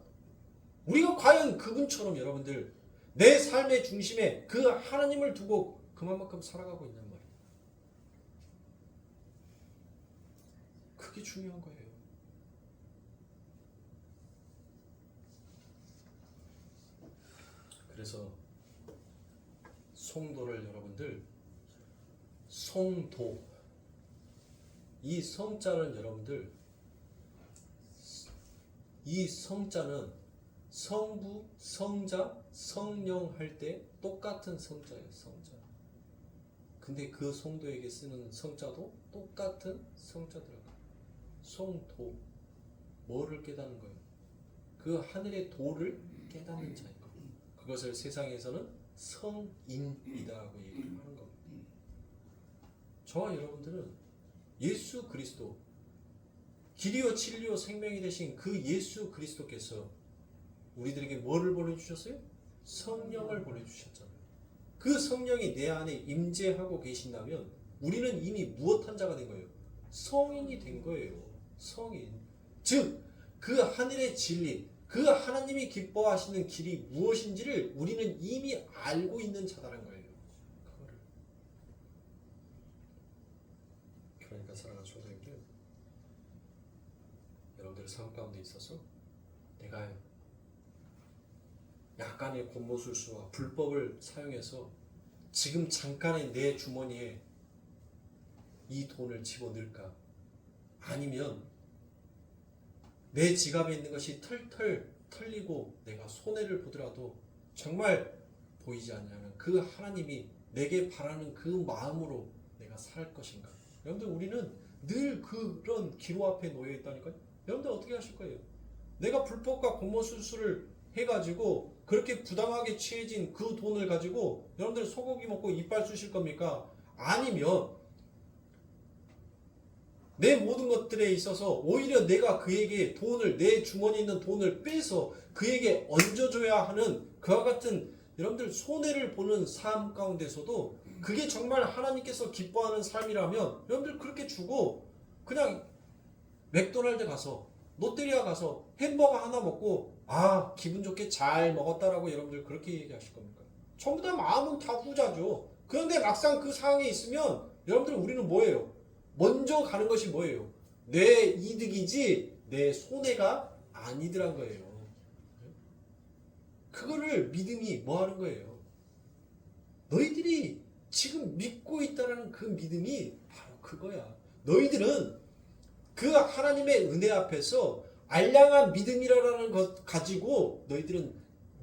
우리가 과연 그분처럼 여러분들 내 삶의 중심에 그 하나님을 두고 그만큼 살아가고 있는 말이에요. 그게 중요한 거예요. 그래서 성도를 여러분들 성도 이 성자는 여러분들 이 성자는 성부, 성자, 성령 할 때 똑같은 성자예요. 성자. 근데 그 성도에게 쓰는 성자도 똑같은 성자 들어가요. 성도. 뭐를 깨닫는 거예요? 그 하늘의 도를 깨닫는 자인 거예요. 그것을 세상에서는 성인이다라고 얘기를 하는 겁니다. 저와 여러분들은 예수 그리스도 길이요 진리요 생명이 되신 그 예수 그리스도께서 우리들에게 뭐를 보내주셨어요? 성령을 보내주셨잖아요. 그 성령이 내 안에 임재하고 계신다면 우리는 이미 무엇한 자가 된 거예요? 성인이 된 거예요. 성인. 즉 그 하늘의 진리, 그 하나님이 기뻐하시는 길이 무엇인지를 우리는 이미 알고 있는 자다라는 거예요. 그거를. 그러니까 사랑하는 성도님들, 여러분들 삶 가운데 있어서 내가 약간의 곤모술수와 불법을 사용해서 지금 잠깐의 내 주머니에 이 돈을 집어넣을까? 아니면 내 지갑에 있는 것이 털털 털리고 내가 손해를 보더라도 정말 보이지 않냐면 그 하나님이 내게 바라는 그 마음으로 내가 살 것인가? 여러분들 우리는 늘 그런 기로 앞에 놓여 있다니까요. 여러분들 어떻게 하실 거예요? 내가 불법과 곤모술수를 해가지고 그렇게 부당하게 취해진 그 돈을 가지고 여러분들 소고기 먹고 이빨 쑤실 겁니까? 아니면 내 모든 것들에 있어서 오히려 내가 그에게 돈을, 내 주머니에 있는 돈을 빼서 그에게 얹어줘야 하는 그와 같은 여러분들 손해를 보는 삶 가운데서도 그게 정말 하나님께서 기뻐하는 삶이라면 여러분들 그렇게 주고 그냥 맥도날드 가서 롯데리아 가서 햄버거 하나 먹고 아 기분 좋게 잘 먹었다라고 여러분들 그렇게 얘기하실 겁니까? 전부 다 마음은 다 후자죠. 그런데 막상 그 상황에 있으면 여러분들 우리는 뭐예요? 먼저 가는 것이 뭐예요? 내 이득이지 내 손해가 아니더란 거예요. 그거를 믿음이 뭐 하는 거예요? 너희들이 지금 믿고 있다는 그 믿음이 바로 그거야. 너희들은 그 하나님의 은혜 앞에서 알량한 믿음이라는 것 가지고 너희들은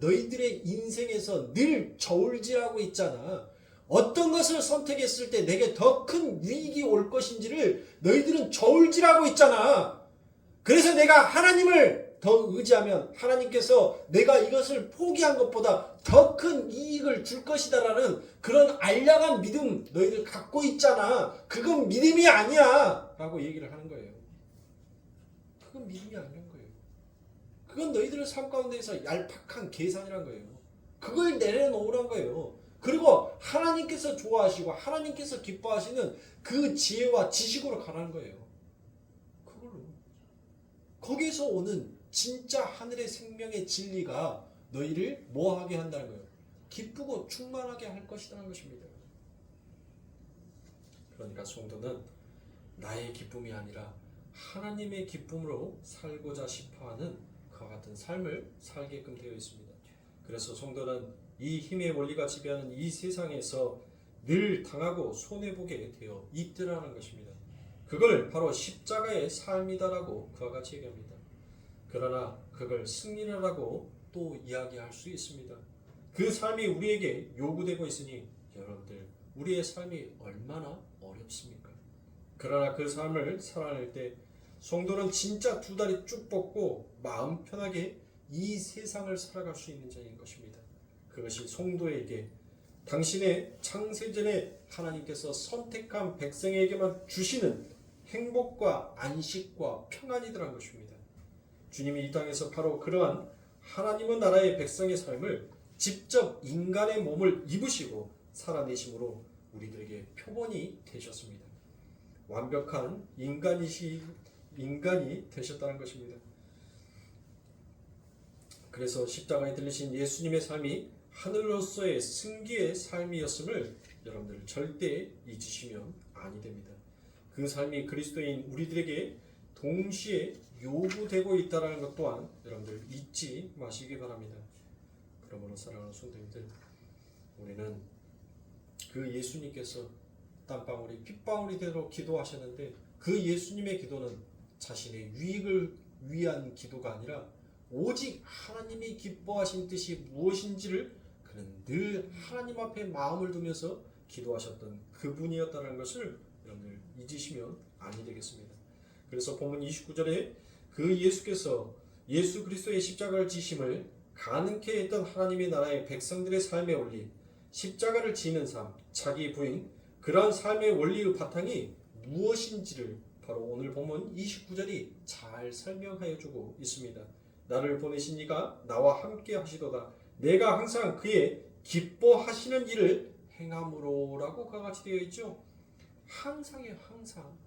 너희들의 인생에서 늘 저울질하고 있잖아. 어떤 것을 선택했을 때 내게 더 큰 유익이 올 것인지를 너희들은 저울질하고 있잖아. 그래서 내가 하나님을 더 의지하면 하나님께서 내가 이것을 포기한 것보다 더 큰 이익을 줄 것이다라는 그런 알량한 믿음 너희들 갖고 있잖아. 그건 믿음이 아니야 라고 얘기를 하는 거예요. 그건 믿음이 아닌 거예요. 그건 너희들의 삶 가운데에서 얄팍한 계산이란 거예요. 그걸 내려놓으란 거예요. 그리고 하나님께서 좋아하시고 하나님께서 기뻐하시는 그 지혜와 지식으로 가라는 거예요. 그걸로. 거기서 오는 진짜 하늘의 생명의 진리가 너희를 뭐하게 한다는 거예요? 기쁘고 충만하게 할 것이라는 것입니다. 그러니까 성도는 나의 기쁨이 아니라 하나님의 기쁨으로 살고자 싶어하는 그와 같은 삶을 살게끔 되어 있습니다. 그래서 성도는 이 힘의 원리가 지배하는 이 세상에서 늘 당하고 손해보게 되어 있더라는 것입니다. 그걸 바로 십자가의 삶이다라고 그와 같이 얘기합니다. 그러나 그걸 승리라고 또 이야기할 수 있습니다. 그 삶이 우리에게 요구되고 있으니 여러분들 우리의 삶이 얼마나 어렵습니까? 그러나 그 삶을 살아낼 때 성도는 진짜 두 다리 쭉 뻗고 마음 편하게 이 세상을 살아갈 수 있는 자인 것입니다. 그것이 성도에게 당신의 창세전에 하나님께서 선택한 백성에게만 주시는 행복과 안식과 평안이더란 것입니다. 주님이 이 땅에서 바로 그러한 하나님의 나라의 백성의 삶을 직접 인간의 몸을 입으시고 살아내심으로 우리들에게 표본이 되셨습니다. 완벽한 인간이 되셨다는 것입니다. 그래서 십자가에 들리신 예수님의 삶이 하늘로서의 승기의 삶이었음을 여러분들 절대 잊으시면 아니 됩니다. 그 삶이 그리스도인 우리들에게 동시에 요구되고 있다는 것 또한 여러분들 잊지 마시기 바랍니다. 그러므로 사랑하는 성도님들, 우리는 그 예수님께서 땀방울이 핏방울이 되도록 기도하셨는데 그 예수님의 기도는 자신의 유익을 위한 기도가 아니라 오직 하나님이 기뻐하신 뜻이 무엇인지를 그는 늘 하나님 앞에 마음을 두면서 기도하셨던 그분이었다는 것을 여러분들 잊으시면 아니 되겠습니다. 그래서 본문 29절에 그 예수께서 예수 그리스도의 십자가를 지심을 가능케 했던 하나님의 나라의 백성들의 삶의 원리, 십자가를 지는 삶, 자기 부인, 그러한 삶의 원리의 바탕이 무엇인지를 바로 오늘 본문 29절이 잘 설명하여 주고 있습니다. 나를 보내신 이가 나와 함께 하시도다. 내가 항상 그의 기뻐하시는 일을 행함으로라고 그와 같이 되어 있죠. 항상이에요. 항상.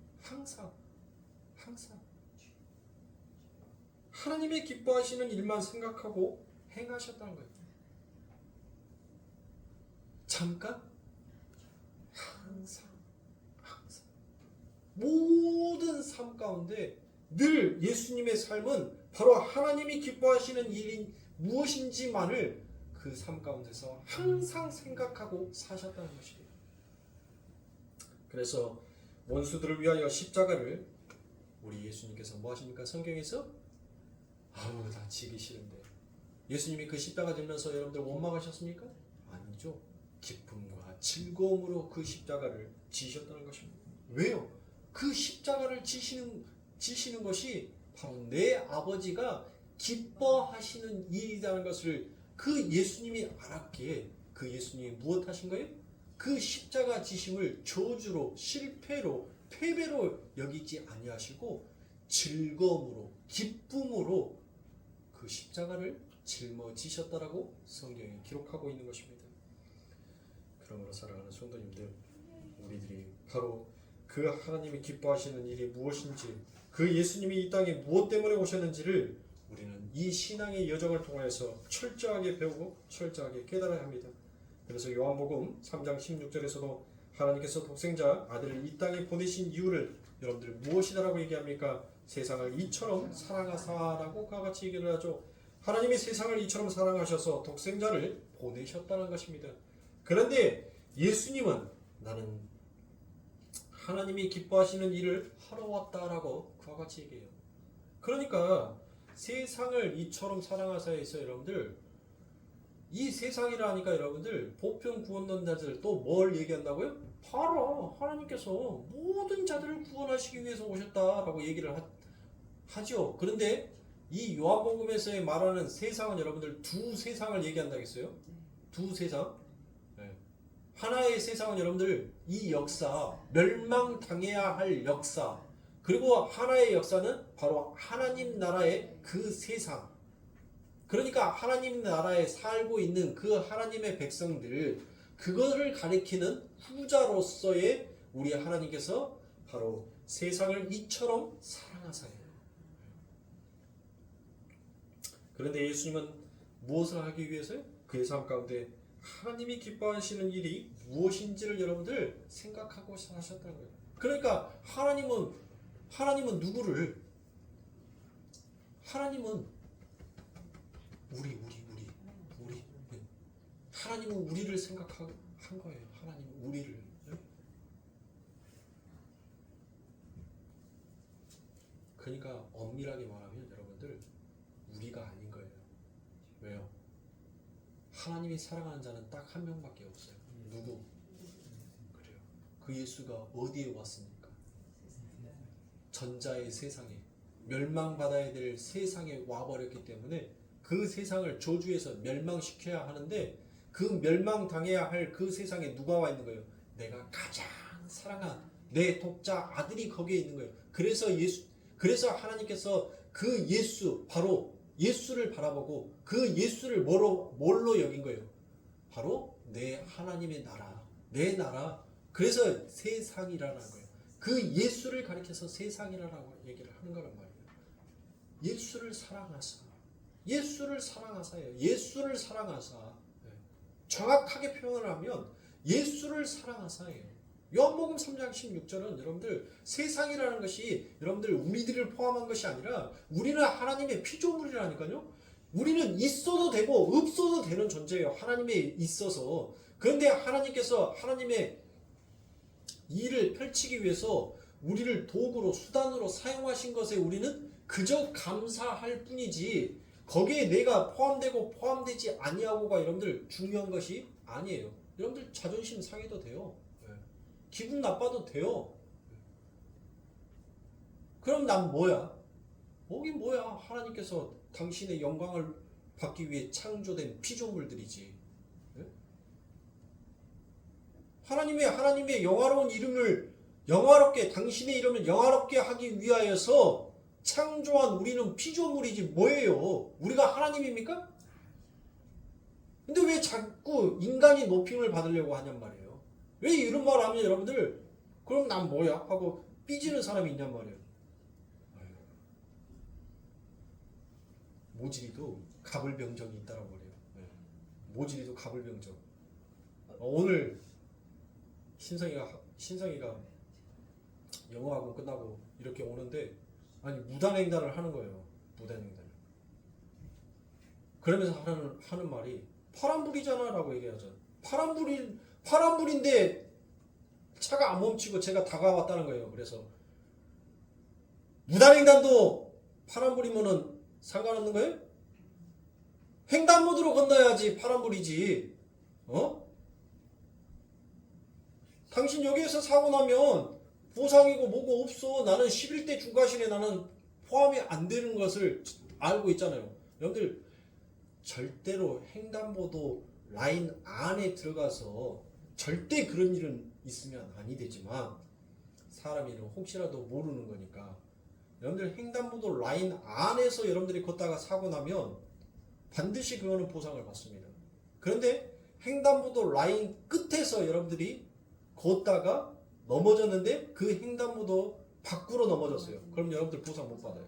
하나님의 기뻐하시는 일만 생각하고 행하셨다는 거예요. 잠깐? 항상. 모든 삶 가운데 늘 예수님의 삶은 바로 하나님이 기뻐하시는 일이 무엇인지만을 그 삶 가운데서 항상 생각하고 사셨다는 것입니다. 그래서 원수들을 위하여 십자가를 우리 예수님께서 뭐 하십니까? 성경에서 다 지기 싫은데 예수님이 그 십자가 들면서 여러분들 원망하셨습니까? 아니죠. 기쁨과 즐거움으로 그 십자가를 지셨다는 것입니다. 왜요? 그 십자가를 지시는 것이 바로 내 아버지가 기뻐하시는 일이라는 것을 그 예수님이 알았기에 그 예수님이 무엇 하신 거예요? 그 십자가 지심을 저주로, 실패로, 패배로 여기지 아니하시고 즐거움으로, 기쁨으로 그 십자가를 짊어지셨다라고 성경이 기록하고 있는 것입니다. 그러므로 사랑하는 성도님들, 우리들이 바로 그 하나님이 기뻐하시는 일이 무엇인지, 그 예수님이 이 땅에 무엇 때문에 오셨는지를 우리는 이 신앙의 여정을 통해서 철저하게 배우고 철저하게 깨달아야 합니다. 그래서 요한복음 3장 16절에서도 하나님께서 독생자 아들을 이 땅에 보내신 이유를 여러분들 무엇이다라고 얘기합니까? 세상을 이처럼 사랑하사라고 그와 같이 얘기를 하죠. 하나님이 세상을 이처럼 사랑하셔서 독생자를 보내셨다는 것입니다. 그런데 예수님은 나는 하나님이 기뻐하시는 일을 하러 왔다라고 그와 같이 얘기해요. 그러니까 세상을 이처럼 사랑하사에서 여러분들, 이 세상이라니까 여러분들 보편 구원론 자들 또 뭘 얘기한다고요? 바로 하나님께서 모든 자들을 구원하시기 위해서 오셨다라고 얘기를 하죠. 그런데 이 요한복음에서 말하는 세상은 여러분들 두 세상을 얘기한다겠어요? 두 세상? 하나의 세상은 여러분들 이 역사, 멸망당해야 할 역사, 그리고 하나의 역사는 바로 하나님 나라의 그 세상. 그러니까 하나님 나라에 살고 있는 그 하나님의 백성들, 그거를 가리키는 후자로서의 우리 하나님께서 바로 세상을 이처럼 사랑하사요. 그런데 예수님은 무엇을 하기 위해서요? 그의 삶 가운데 하나님이 기뻐하시는 일이 무엇인지를 여러분들 생각하고 하셨다는 거예요. 그러니까 하나님은 누구를? 하나님은 우리. 하나님은 우리를 생각한 거예요. 하나님은 우리를. 그러니까 엄밀하게 말하면 여러분들 우리가 아닌 거예요. 왜요? 하나님이 사랑하는 자는 딱 한 명밖에 없어요. 누구? 그래요. 그 예수가 어디에 왔습니까? 전자의 세상에, 멸망받아야 될 세상에 와버렸기 때문에 그 세상을 저주해서 멸망시켜야 하는데, 그 멸망당해야 할 그 세상에 누가 와 있는 거예요? 내가 가장 사랑한 내 독자 아들이 거기에 있는 거예요. 그래서 하나님께서 그 예수, 바로 예수를 바라보고 그 예수를 뭘로 여긴 거예요? 바로 내 하나님의 나라, 내 나라. 그래서 세상이라는 거예요. 그 예수를 가리켜서 세상이라고 얘기를 하는 거란 말이에요. 예수를 사랑하사. 예수를 사랑하사예요. 예수를 사랑하사. 정확하게 표현을 하면 예수를 사랑하사예요. 요한복음 3장 16절은 여러분들 세상이라는 것이 여러분들 우리들을 포함한 것이 아니라 우리는 하나님의 피조물이라니까요. 우리는 있어도 되고 없어도 되는 존재예요. 하나님에 있어서. 그런데 하나님께서 하나님의 일을 펼치기 위해서 우리를 도구로 수단으로 사용하신 것에 우리는 그저 감사할 뿐이지, 거기에 내가 포함되고 포함되지 아니하고가 여러분들 중요한 것이 아니에요. 여러분들 자존심 상해도 돼요. 기분 나빠도 돼요. 그럼 난 뭐야? 뭐긴 뭐야? 하나님께서 당신의 영광을 받기 위해 창조된 피조물들이지. 하나님의 영화로운 이름을 영화롭게, 당신의 이름을 영화롭게 하기 위하여서 창조한 우리는 피조물이지 뭐예요? 우리가 하나님입니까? 근데 왜 자꾸 인간이 높임을 받으려고 하냔 말이에요. 왜 이런 말 하면 여러분들 그럼 난 뭐야? 하고 삐지는 사람이 있냔 말이에요. 모질이도 가불병정이 있다라고 그래요. 모질이도 가불병정. 오늘 신성이가 영어학원 끝나고 이렇게 오는데, 아니 무단횡단을 하는 거예요. 무단횡단을. 그러면서 하는 말이 파란불이잖아 라고 얘기하죠. 파란불인데 차가 안 멈추고 제가 다가왔다는 거예요. 그래서 무단횡단도 파란불이면은 상관없는 거예요? 횡단보도로 건너야지 파란불이지. 당신 여기에서 사고 나면 보상이고 뭐고 없어. 나는 11대 중과실에 나는 포함이 안 되는 것을 알고 있잖아요. 여러분들 절대로 횡단보도 라인 안에 들어가서 절대 그런 일은 있으면 아니 되지만, 사람이 혹시라도 모르는 거니까 여러분들 횡단보도 라인 안에서 여러분들이 걷다가 사고 나면 반드시 그거는 보상을 받습니다. 그런데 횡단보도 라인 끝에서 여러분들이 걷다가 넘어졌는데 그 횡단보도 밖으로 넘어졌어요. 그럼 여러분들 보상 못 받아요.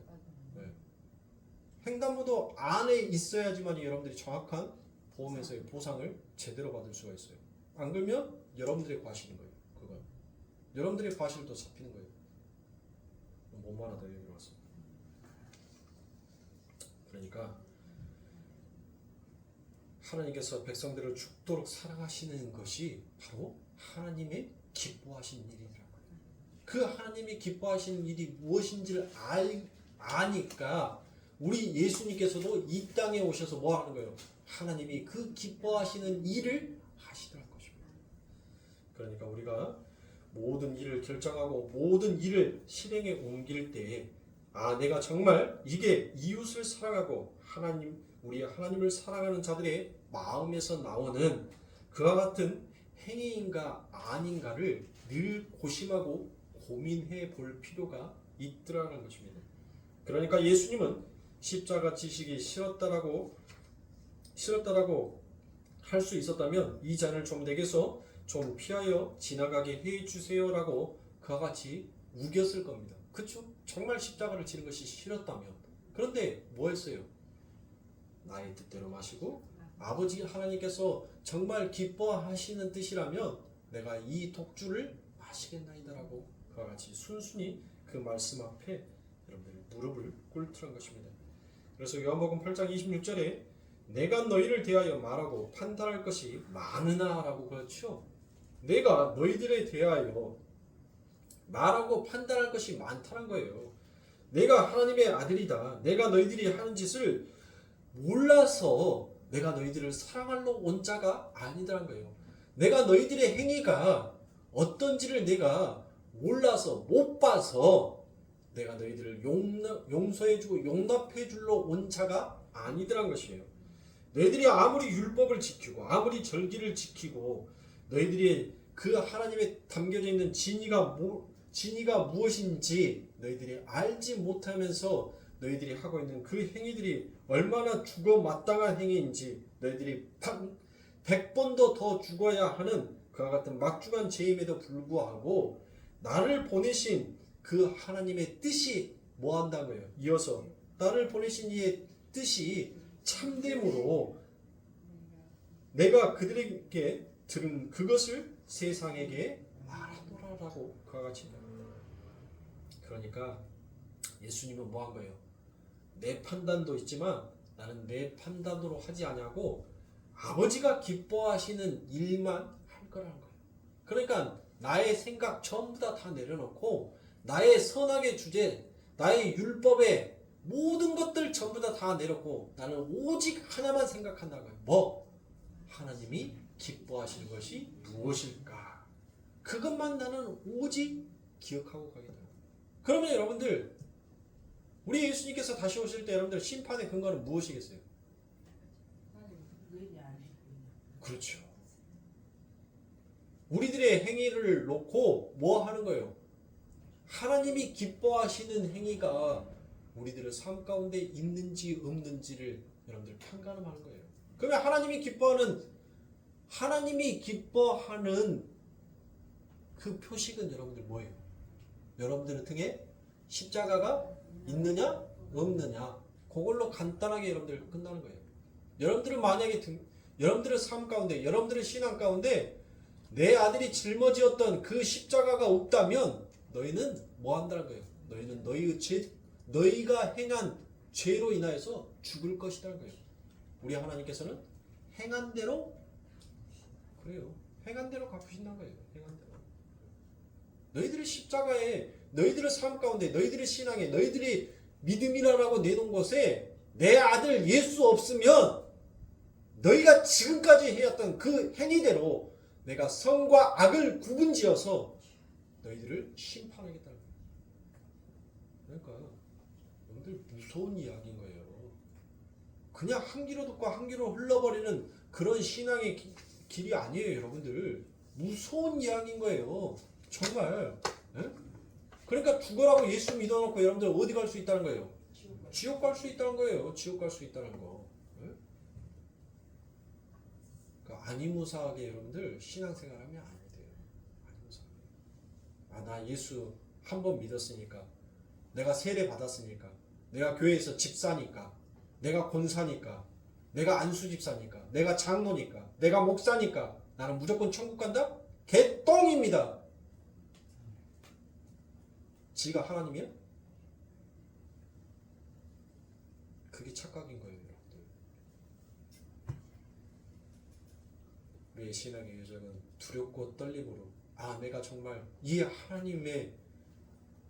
횡단보도 안에 있어야지만 여러분들이 정확한 보험에서의 보상을 제대로 받을 수가 있어요. 안 그러면 여러분들의 과실인 거예요. 그건 여러분들의 과실도 잡히는 거예요. 뭔 말하다 여기 왔어. 그러니까 하나님께서 백성들을 죽도록 사랑하시는 것이 바로 하나님의 기뻐하신 일이라고. 그 하나님이 기뻐하시는 일이 무엇인지를 아니까 우리 예수님께서도 이 땅에 오셔서 뭐 하는 거예요? 하나님이 그 기뻐하시는 일을 하시더라는 것입니다. 그러니까 우리가 모든 일을 결정하고 모든 일을 실행에 옮길 때에 내가 정말 이게 이웃을 사랑하고 우리 하나님을 사랑하는 자들의 마음에서 나오는 그와 같은 행위인가 아닌가를 늘 고심하고 고민해 볼 필요가 있더라는 것입니다. 그러니까 예수님은 십자가 지시기 싫었다라고 할 수 있었다면 이 잔을 좀 내게서 좀 피하여 지나가게 해주세요라고 그와 같이 우겼을 겁니다. 그쵸? 정말 십자가를 지는 것이 싫었다면. 그런데 뭐 했어요? 나의 뜻대로 마시고 아버지 하나님께서 정말 기뻐하시는 뜻이라면 내가 이 독주를 마시겠나이다라고 그와 같이 순순히 그 말씀 앞에 여러분들 무릎을 꿇더란 것입니다. 그래서 요한복음 8장 26절에 내가 너희를 대하여 말하고 판단할 것이 많으나라고 그렇죠. 내가 너희들에 대하여 말하고 판단할 것이 많다는 거예요. 내가 하나님의 아들이다. 내가 너희들이 하는 짓을 몰라서 내가 너희들을 사랑하러 온 자가 아니더란 거예요. 내가 너희들의 행위가 어떤지를 내가 몰라서 못 봐서 내가 너희들을 용서해주고 용납해주러 온 자가 아니더란 것이에요. 너희들이 아무리 율법을 지키고 아무리 절기를 지키고 너희들이 그 하나님에 담겨져 있는 진리가 무엇인지 너희들이 알지 못하면서 너희들이 하고 있는 그 행위들이 얼마나 죽어 마땅한 행위인지 너희들이 100번도 더 죽어야 하는 그와 같은 막중한 죄임에도 불구하고 나를 보내신 그 하나님의 뜻이 뭐 한다는 거예요. 이어서 나를 보내신 이의 뜻이 참됨으로 내가 그들에게 들은 그것을 세상에게 말하노라라고 그와 같이. 그러니까 예수님은 뭐 한 거예요? 내 판단도 있지만 나는 내 판단으로 하지 아니하고 아버지가 기뻐하시는 일만 할 거라는 거예요. 그러니까 나의 생각 전부 다 내려놓고 나의 선악의 주제, 나의 율법의 모든 것들 전부 다 내놓고 나는 오직 하나만 생각한다는 거예요. 뭐? 하나님이 기뻐하시는 것이 무엇일까? 그것만 나는 오직 기억하고 가겠다. 그러면 여러분들 우리 예수님께서 다시 오실 때 여러분들 심판의 근거는 무엇이겠어요? 그렇죠. 우리들의 행위를 놓고 뭐 하는 거예요? 하나님이 기뻐하시는 행위가 우리들의 삶 가운데 있는지 없는지를 여러분들 판가름하는 거예요. 그러면 하나님이 기뻐하는 그 표식은 여러분들 뭐예요? 여러분들의 등에 십자가가 있느냐 없느냐 그걸로 간단하게 여러분들 끝나는 거예요. 여러분들은 만약에 여러분들의 삶 가운데 여러분들의 신앙 가운데 내 아들이 짊어지었던 그 십자가가 없다면 너희는 뭐 한다는 거예요? 너희는 너희가 행한 죄로 인하여서 죽을 것이라는 거예요. 우리 하나님께서는 행한 대로 그래요. 행한 대로 갚으신다는 거예요. 행한 대로. 너희들의 십자가에 너희들의 삶 가운데 너희들의 신앙에 너희들이 믿음이라고 내놓은 것에 내 아들 예수 없으면 너희가 지금까지 해왔던 그 행위대로 내가 선과 악을 구분지어서 너희들을 심판하겠다는 거예요. 그러니까 여러분들 무서운 이야기인 거예요. 그냥 한 귀로 듣고 한 귀로 흘러버리는 그런 신앙의 길이 아니에요. 여러분들 무서운 이야기인 거예요. 정말. 에? 그러니까 죽으라고 예수 믿어놓고 여러분들 어디 갈 수 있다는 거예요? 지옥 갈 수 있다는 거예요. 지옥 갈 수 있다는 거. 그러니까 아니무사하게 여러분들 신앙생활하면 안 돼요. 아니무사하게. 나 예수 한 번 믿었으니까, 내가 세례 받았으니까, 내가 교회에서 집사니까, 내가 권사니까, 내가 안수집사니까, 내가 장로니까, 내가 목사니까 나는 무조건 천국 간다? 개똥입니다. 지가 하나님이야? 그게 착각인 거예요, 여러분들. 우리의 신앙의 여정은 두렵고 떨림으로 내가 정말 이 하나님의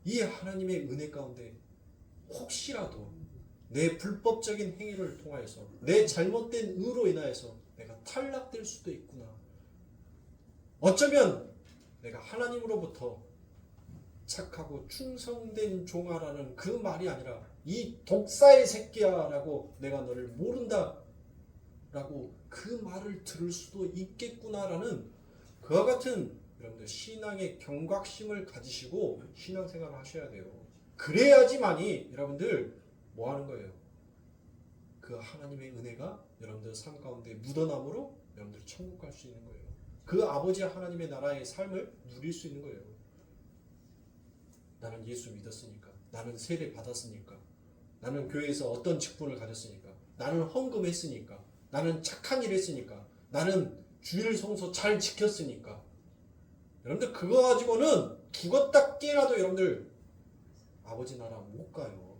은혜 가운데 혹시라도 내 불법적인 행위를 통하여서 내 잘못된 의로 인하여서 내가 탈락될 수도 있구나. 어쩌면 내가 하나님으로부터 착하고 충성된 종아라는 그 말이 아니라 이 독사의 새끼야 라고 내가 너를 모른다 라고 그 말을 들을 수도 있겠구나라는 그와 같은 여러분들 신앙의 경각심을 가지시고 신앙생활을 하셔야 돼요. 그래야지만이 여러분들 뭐 하는 거예요? 그 하나님의 은혜가 여러분들 삶 가운데 묻어남으로 여러분들 천국 갈 수 있는 거예요. 그 아버지 하나님의 나라의 삶을 누릴 수 있는 거예요. 나는 예수 믿었으니까, 나는 세례 받았으니까, 나는 교회에서 어떤 직분을 가졌으니까, 나는 헌금했으니까, 나는 착한 일 했으니까, 나는 주일 성소 잘 지켰으니까. 여러분들 그거 가지고는 죽었다 깨어나도 여러분들 아버지 나라 못 가요.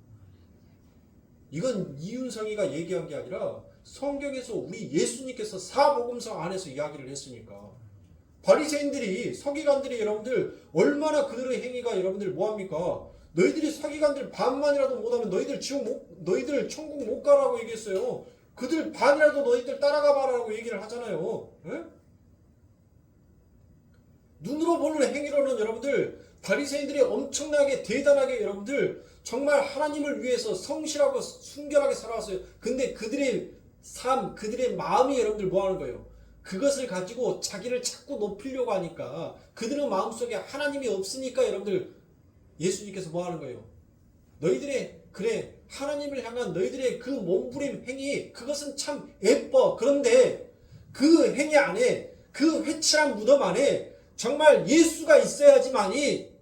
이건 이윤성이가 얘기한 게 아니라 성경에서 우리 예수님께서 사복음서 안에서 이야기를 했으니까. 바리새인들이 서기관들이 여러분들 얼마나 그들의 행위가 여러분들 뭐합니까? 너희들이 서기관들 반만이라도 못하면 너희들 너희들 천국 못 가라고 얘기했어요. 그들 반이라도 너희들 따라가 봐라라고 얘기를 하잖아요. 에? 눈으로 보는 행위로는 여러분들 바리새인들이 엄청나게 대단하게 여러분들 정말 하나님을 위해서 성실하고 순결하게 살아왔어요. 근데 그들의 삶, 그들의 마음이 여러분들 뭐 하는 거예요? 그것을 가지고 자기를 자꾸 높이려고 하니까 그들의 마음속에 하나님이 없으니까 여러분들 예수님께서 뭐 하는 거예요? 너희들의 그래 하나님을 향한 너희들의 그 몸부림 행위 그것은 참 예뻐. 그런데 그 행위 안에 그 회칠한 무덤 안에 정말 예수가 있어야지만이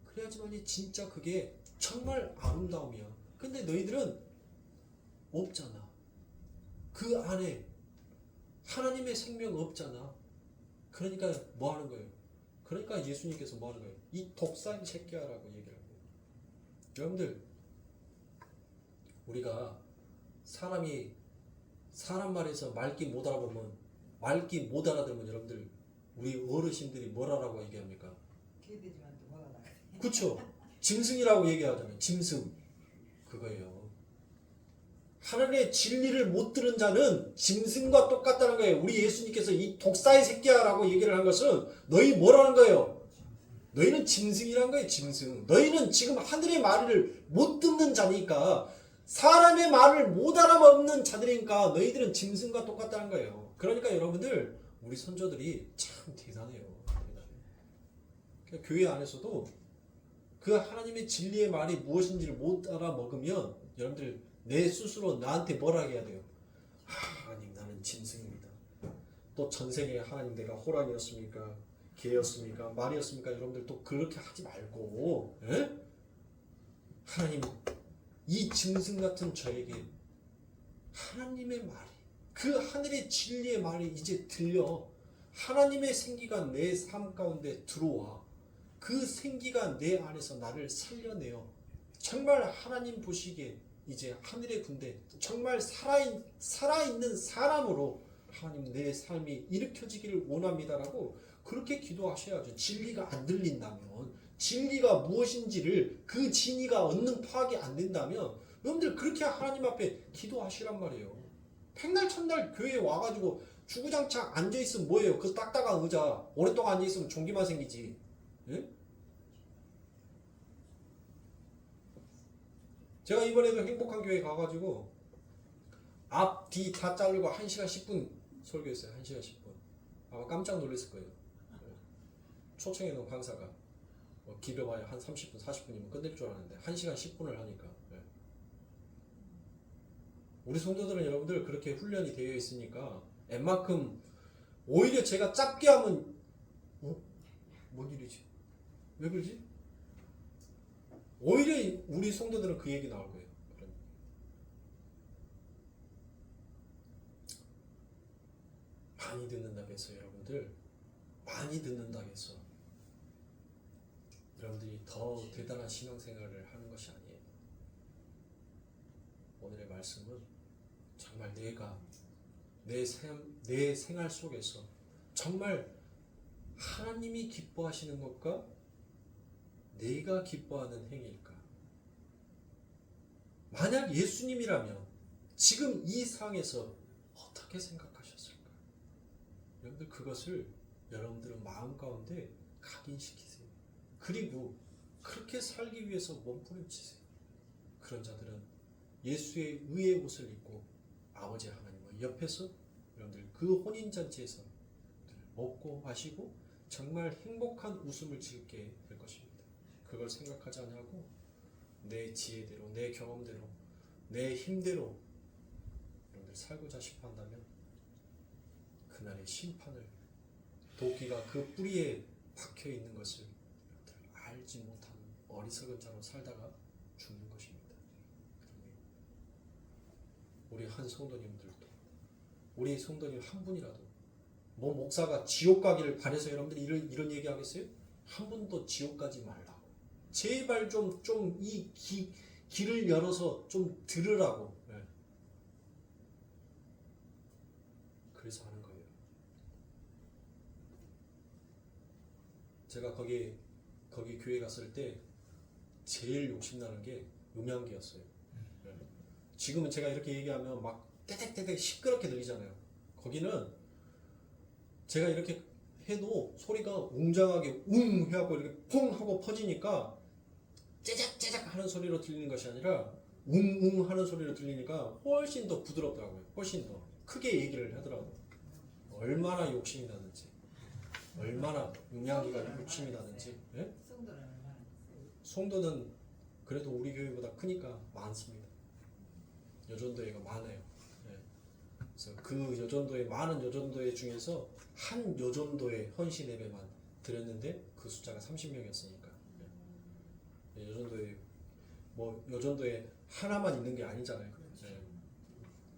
그래야지만이 진짜 그게 정말 아름다움이야. 근데 너희들은 없잖아. 그 안에 하나님의 생명 없잖아. 그러니까 뭐 하는 거예요? 그러니까 예수님께서 뭐 하는 거예요? 이 독사인 새끼야라고 얘기를 하는 거예요. 여러분들 우리가 사람 말에서 말귀 못 알아보면 말귀 못 알아들으면 여러분들 우리 어르신들이 뭐라고 얘기합니까? 개돼지만 또 뭐라 나요? 그쵸? 짐승이라고 얘기하잖아요. 짐승. 그거예요. 하나님의 진리를 못 들은 자는 짐승과 똑같다는 거예요. 우리 예수님께서 이 독사의 새끼야라고 얘기를 한 것은 너희 뭐라는 거예요? 너희는 짐승이란 거예요. 짐승. 너희는 지금 하늘의 말을 못 듣는 자니까 사람의 말을 못 알아먹는 자들이니까 너희들은 짐승과 똑같다는 거예요. 그러니까 여러분들 우리 선조들이 참 대단해요. 그러니까 교회 안에서도 그 하나님의 진리의 말이 무엇인지를 못 알아먹으면 여러분들 내 스스로 나한테 뭐라 해야 돼요? 하나님 나는 짐승입니다. 또 전생에 하나님 내가 호랑이였습니까? 개였습니까? 말이었습니까? 여러분들 또 그렇게 하지 말고 에? 하나님 이 짐승 같은 저에게 하나님의 말이 그 하늘의 진리의 말이 이제 들려 하나님의 생기가 내 삶 가운데 들어와 그 생기가 내 안에서 나를 살려내요. 정말 하나님 보시기에 이제 하늘의 군대 정말 살아있는 사람으로 하나님 내 삶이 일으켜지기를 원합니다라고 그렇게 기도하셔야죠. 진리가 안 들린다면 진리가 무엇인지를 그 진리가 얻는 파악이 안 된다면 여러분들 그렇게 하나님 앞에 기도하시란 말이에요. 백날 첫날 교회에 와가지고 주구장창 앉아있으면 뭐예요? 그 딱딱한 의자 오랫동안 앉아있으면 종기만 생기지. 예? 제가 이번에도 행복한 교회 가가지고 앞, 뒤 다 자르고 1시간 10분 설교했어요. 1시간 10분. 아마 깜짝 놀랐을 거예요. 초청해 놓은 강사가 길어봐야 한 30분, 40분이면 끝낼 줄 알았는데 1시간 10분을 하니까 우리 성도들은 여러분들 그렇게 훈련이 되어 있으니까 웬만큼 오히려 제가 짧게 하면 뭔 일이지? 왜 그러지? 오히려 우리 성도들은 그 얘기 나올 거예요. 많이 듣는다고 해서 여러분들 많이 듣는다고 해서 여러분들이 더 대단한 신앙생활을 하는 것이 아니에요. 오늘의 말씀은 정말 내가 내 생활 속에서 정말 하나님이 기뻐하시는 것과 내가 기뻐하는 행위일까? 만약 예수님이라면 지금 이 상에서 어떻게 생각하셨을까? 여러분들 그것을 여러분들은 마음 가운데 각인시키세요. 그리고 그렇게 살기 위해서 몸부림치세요. 그런 자들은 예수의 의의 옷을 입고 아버지 하나님과 옆에서 여러분들 그 혼인잔치에서 먹고 마시고 정말 행복한 웃음을 짓게 될 것입니다. 그걸 생각하지 않냐고 내 지혜대로 내 경험대로 내 힘대로 여러분들 살고자 싶어 한다면 그날의 심판을 도끼가 그 뿌리에 박혀 있는 것을 알지 못하는 어리석은 자로 살다가 죽는 것입니다. 우리 한 성도님들도 우리 성도님 한 분이라도 뭐 목사가 지옥 가기를 바래서 여러분들이 이런 얘기 하겠어요? 한 분도 지옥 가지 말라고. 제발 좀 이 길을 열어서 좀 들으라고. 네. 그래서 하는 거예요. 제가 거기 교회 갔을 때 제일 욕심나는 게 음향기였어요. 네. 지금은 제가 이렇게 얘기하면 막 떼댁떼댁 시끄럽게 들리잖아요. 거기는 제가 이렇게 해도 소리가 웅장하게 웅 해갖고 이렇게 퐁 하고 퍼지니까 째작째작 하는 소리로 들리는 것이 아니라 웅웅 하는 소리로 들리니까 훨씬 더 부드럽더라고요. 훨씬 더 크게 얘기를 하더라고요. 얼마나 욕심이 나는지, 얼마나 음향기가 욕심이 나는지. 예? 성도는 얼마나 있어요? 송도는 그래도 우리 교회보다 크니까 많습니다. 여전도회가 많아요. 예. 그래서 그 여전도회 많은 여전도회 중에서 한 여전도회 헌신 예배만 드렸는데 그 숫자가 30명이었으니까. 여전도에 뭐 여전도에 하나만 있는 게 아니잖아요. 네.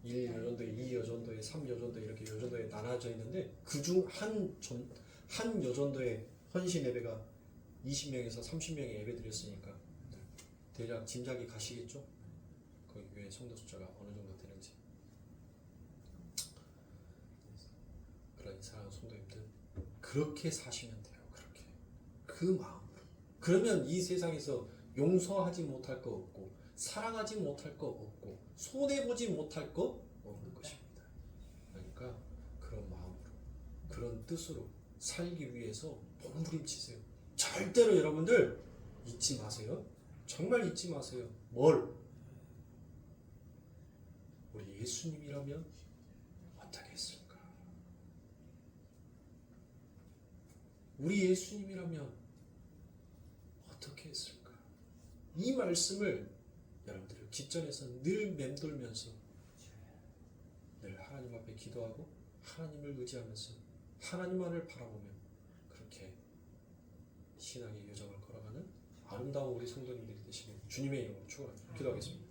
1 여전도에 2 여전도에 3 여전도에 이렇게 여전도에 나눠져 있는데 그중 한 여전도에 헌신 예배가 20명에서 30명의 예배 드렸으니까 대략 짐작이 가시겠죠? 거기 교회 성도 숫자가 어느 정도 되는지. 그러니 사랑하는 성도님들 그렇게 사시면 돼요. 그렇게 그 마음. 그러면 이 세상에서 용서하지 못할 거 없고 사랑하지 못할 거 없고 손해보지 못할 거 없는 것입니다. 그러니까 그런 마음으로 그런 뜻으로 살기 위해서 몸부림치세요. 절대로 여러분들 잊지 마세요. 정말 잊지 마세요. 뭘? 우리 예수님이라면 어떻게 했을까? 우리 예수님이라면 어떻게 했을까? 이 말씀을 여러분들 뒷전에서 늘 맴돌면서 늘 하나님 앞에 기도하고 하나님을 의지하면서 하나님만을 바라보며 그렇게 신앙의 여정을 걸어가는 아름다운 우리 성도님들이 되시길 주님의 이름으로 축원합니다. 기도하겠습니다.